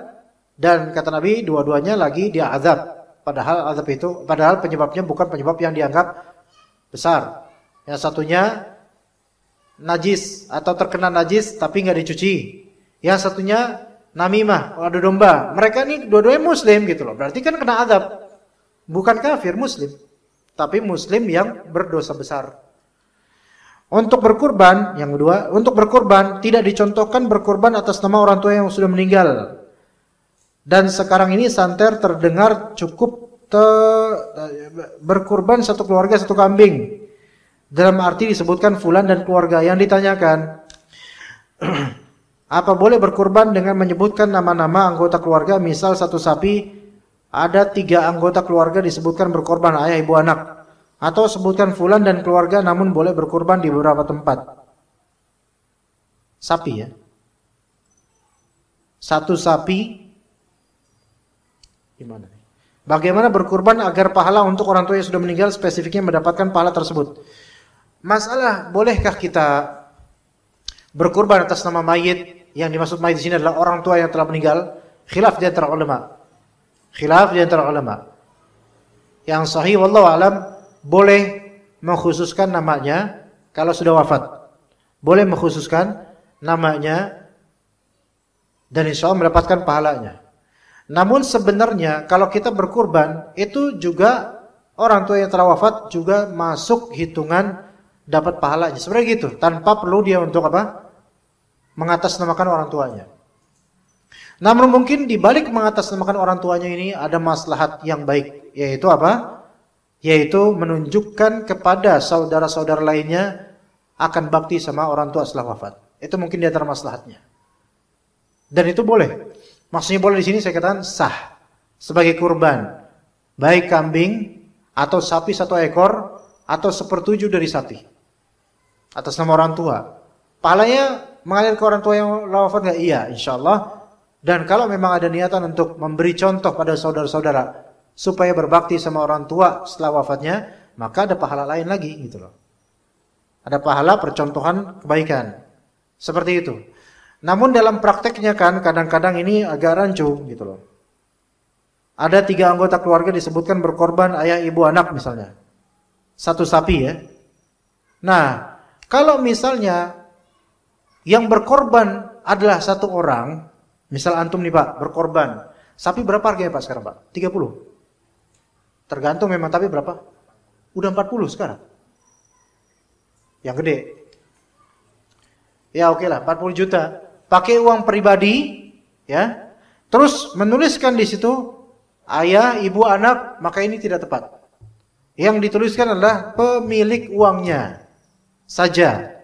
dan kata Nabi dua-duanya lagi dia azab. Padahal penyebabnya bukan penyebab yang dianggap besar. Yang satunya najis atau terkena najis tapi nggak dicuci. Yang satunya namimah, adu domba. Mereka ini dua-duanya muslim gitu loh. Berarti kan kena azab. Bukan kafir, muslim. Tapi muslim yang berdosa besar. Untuk berkurban, yang kedua, untuk berkurban tidak dicontohkan berkurban atas nama orang tua yang sudah meninggal. Dan sekarang ini santer terdengar cukup berkurban satu keluarga satu kambing. Dalam arti disebutkan fulan dan keluarga. Yang ditanyakan, apa boleh berkurban dengan menyebutkan nama-nama anggota keluarga? Misal satu sapi, ada 3 anggota keluarga disebutkan berkorban, ayah, ibu, anak. Atau sebutkan fulan dan keluarga namun boleh berkurban di beberapa tempat. Sapi ya. Satu sapi. Gimana? Bagaimana berkurban agar pahala untuk orang tua yang sudah meninggal spesifiknya mendapatkan pahala tersebut? Masalah bolehkah kita berkurban atas nama mayit? Yang dimaksud mayit di sini adalah orang tua yang telah meninggal. Khilaf di antara ulama. Yang sahih wallahu alam, boleh mengkhususkan namanya kalau sudah wafat. Boleh mengkhususkan namanya dan insya Allah mendapatkan pahalanya. Namun sebenarnya kalau kita berkurban itu juga orang tua yang telah wafat juga masuk hitungan dapat pahalanya. Sebenarnya gitu, tanpa perlu dia untuk apa? Mengatasnamakan orang tuanya. Namun mungkin di balik mengatasnamakan orang tuanya ini ada maslahat yang baik, yaitu apa? Yaitu menunjukkan kepada saudara-saudara lainnya akan bakti sama orang tua setelah wafat. Itu mungkin di antara maslahatnya. Dan itu boleh. Maksudnya boleh di sini saya katakan sah sebagai kurban, baik kambing atau sapi 1 ekor atau 1/7 dari sapi atas nama orang tua. Pahalanya mengalir ke orang tua yang wafat enggak? Iya, insyaallah. Dan kalau memang ada niatan untuk memberi contoh pada saudara-saudara supaya berbakti sama orang tua setelah wafatnya, maka ada pahala lain lagi gitu loh. Ada pahala percontohan kebaikan. Seperti itu. Namun dalam prakteknya kan kadang-kadang ini agak rancu gitu loh. Ada 3 anggota keluarga disebutkan berkorban, ayah, ibu, anak misalnya. 1 sapi ya. Nah, kalau misalnya yang berkorban adalah 1 orang, misal antum nih Pak, berkorban. Sapi berapa harganya Pak sekarang Pak? 30. Tergantung memang, tapi berapa? Udah 40 sekarang. Yang gede. Ya oke lah, 40 juta. Pakai uang pribadi, ya. Terus menuliskan di situ ayah, ibu, anak, maka ini tidak tepat. Yang dituliskan adalah pemilik uangnya saja.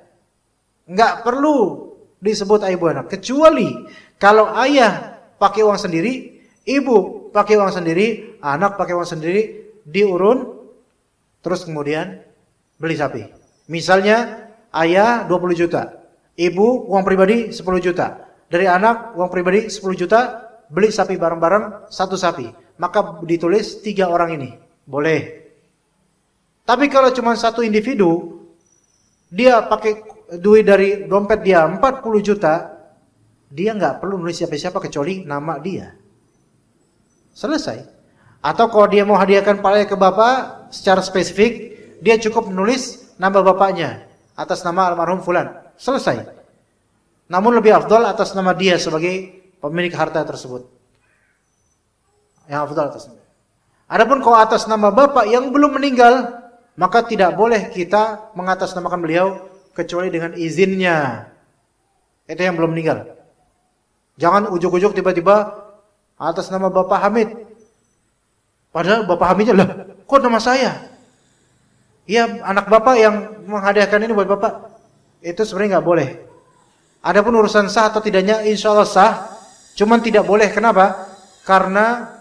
Enggak perlu disebut ayah, ibu, anak. Kecuali kalau ayah pakai uang sendiri, ibu pakai uang sendiri, anak pakai uang sendiri, diurun, terus kemudian beli sapi. Misalnya ayah 20 juta, ibu uang pribadi 10 juta, dari anak uang pribadi 10 juta, beli sapi bareng-bareng 1 sapi. Maka ditulis 3 orang ini, boleh. Tapi kalau cuma 1 individu, dia pakai duit dari dompet dia 40 juta, dia nggak perlu nulis siapa-siapa kecuali nama dia. Selesai. Atau kalau dia mau hadiahkan pahalanya ke bapak secara spesifik, dia cukup menulis nama bapaknya atas nama almarhum fulan. Selesai. Namun lebih afdal atas nama dia sebagai pemilik harta tersebut. Yang afdal atas nama. Adapun kalau atas nama bapak yang belum meninggal, maka tidak boleh kita mengatasnamakan beliau kecuali dengan izinnya. Itu yang belum meninggal. Jangan ujuk-ujuk tiba-tiba atas nama Bapak Hamid. Padahal Bapak Hamidnya lah, kok nama saya? Ya anak Bapak yang menghadiahkan ini buat Bapak. Itu sebenarnya nggak boleh. Adapun urusan sah atau tidaknya, insya Allah sah. Cuman tidak boleh, kenapa? Karena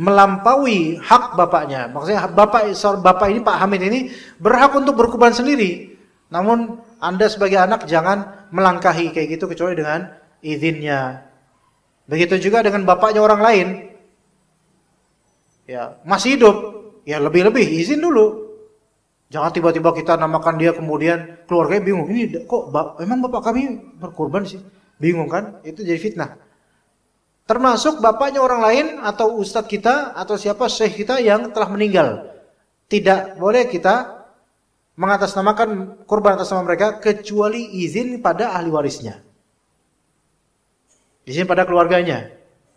melampaui hak bapaknya. Maksudnya bapak ini, Pak Hamid ini berhak untuk berkurban sendiri. Namun Anda sebagai anak jangan melangkahi kayak gitu kecuali dengan izinnya. Begitu juga dengan bapaknya orang lain. Ya, masih hidup, ya lebih-lebih izin dulu. Jangan tiba-tiba kita namakan dia kemudian keluarganya bingung. Ini kok emang bapak kami berkorban sih? Bingung kan? Itu jadi fitnah. Termasuk bapaknya orang lain atau ustadz kita atau siapa syekh kita yang telah meninggal. Tidak boleh kita mengatasnamakan kurban atas nama mereka kecuali izin pada ahli warisnya. Izin pada keluarganya.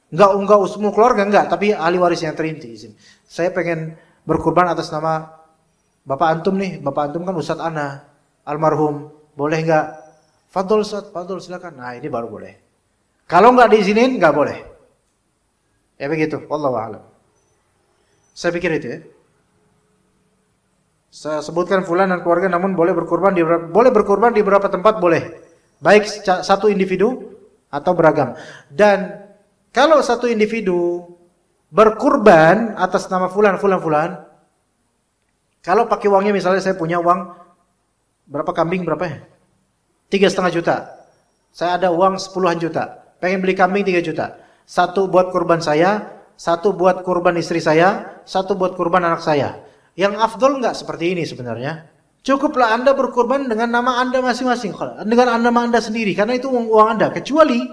Enggak semua keluarga enggak, tapi ahli waris yang terinti izin. Saya pengen berkurban atas nama Bapak antum nih, Bapak antum kan Ustadz Ana, almarhum. Boleh enggak? Fadol Ustadz, fadol silakan. Nah, ini baru boleh. Kalau enggak diizinin enggak boleh. Ya begitu, wallahu a'lam. Saya pikir itu ya. Saya sebutkan fulan dan keluarga namun boleh berkurban di beberapa tempat boleh. Baik satu individu atau beragam. Dan kalau satu individu berkurban atas nama fulan, kalau pakai uangnya misalnya saya punya uang berapa kambing berapa ya? 3,5 juta. Saya ada uang 10-an juta. Pengen beli kambing 3 juta. Satu buat kurban saya, satu buat kurban istri saya, satu buat kurban anak saya. Yang afdol enggak seperti ini sebenarnya. Cukuplah Anda berkurban dengan nama Anda masing-masing, dengan nama Anda sendiri, karena itu uang Anda. Kecuali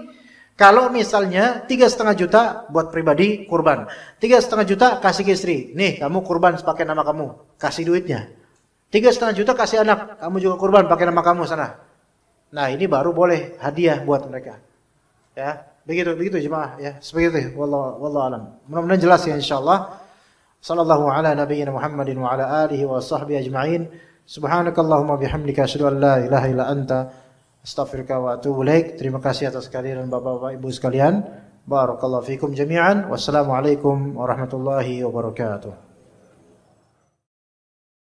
kalau misalnya 3,5 juta buat pribadi kurban, 3,5 juta kasih ke istri, nih kamu kurban pakai nama kamu, kasih duitnya. 3,5 juta kasih anak, kamu juga kurban pakai nama kamu sana. Nah ini baru boleh hadiah buat mereka. Ya, begitu jemaah. Ya, seperti itu. Wallahu alam. Mudah-mudahan jelas ya insyaallah. Sallallahu ala nabiyyina Muhammadin wa ala alihi wa sahbihi ajma'in. Subhanakallahumma bihamdika asyhadu an la ilaha illa anta astaghfiruka wa atubu ilaik. Terima kasih atas kehadiran Bapak-bapak Ibu sekalian. Barakallahu fikum jami'an. Wassalamualaikum warahmatullahi wabarakatuh.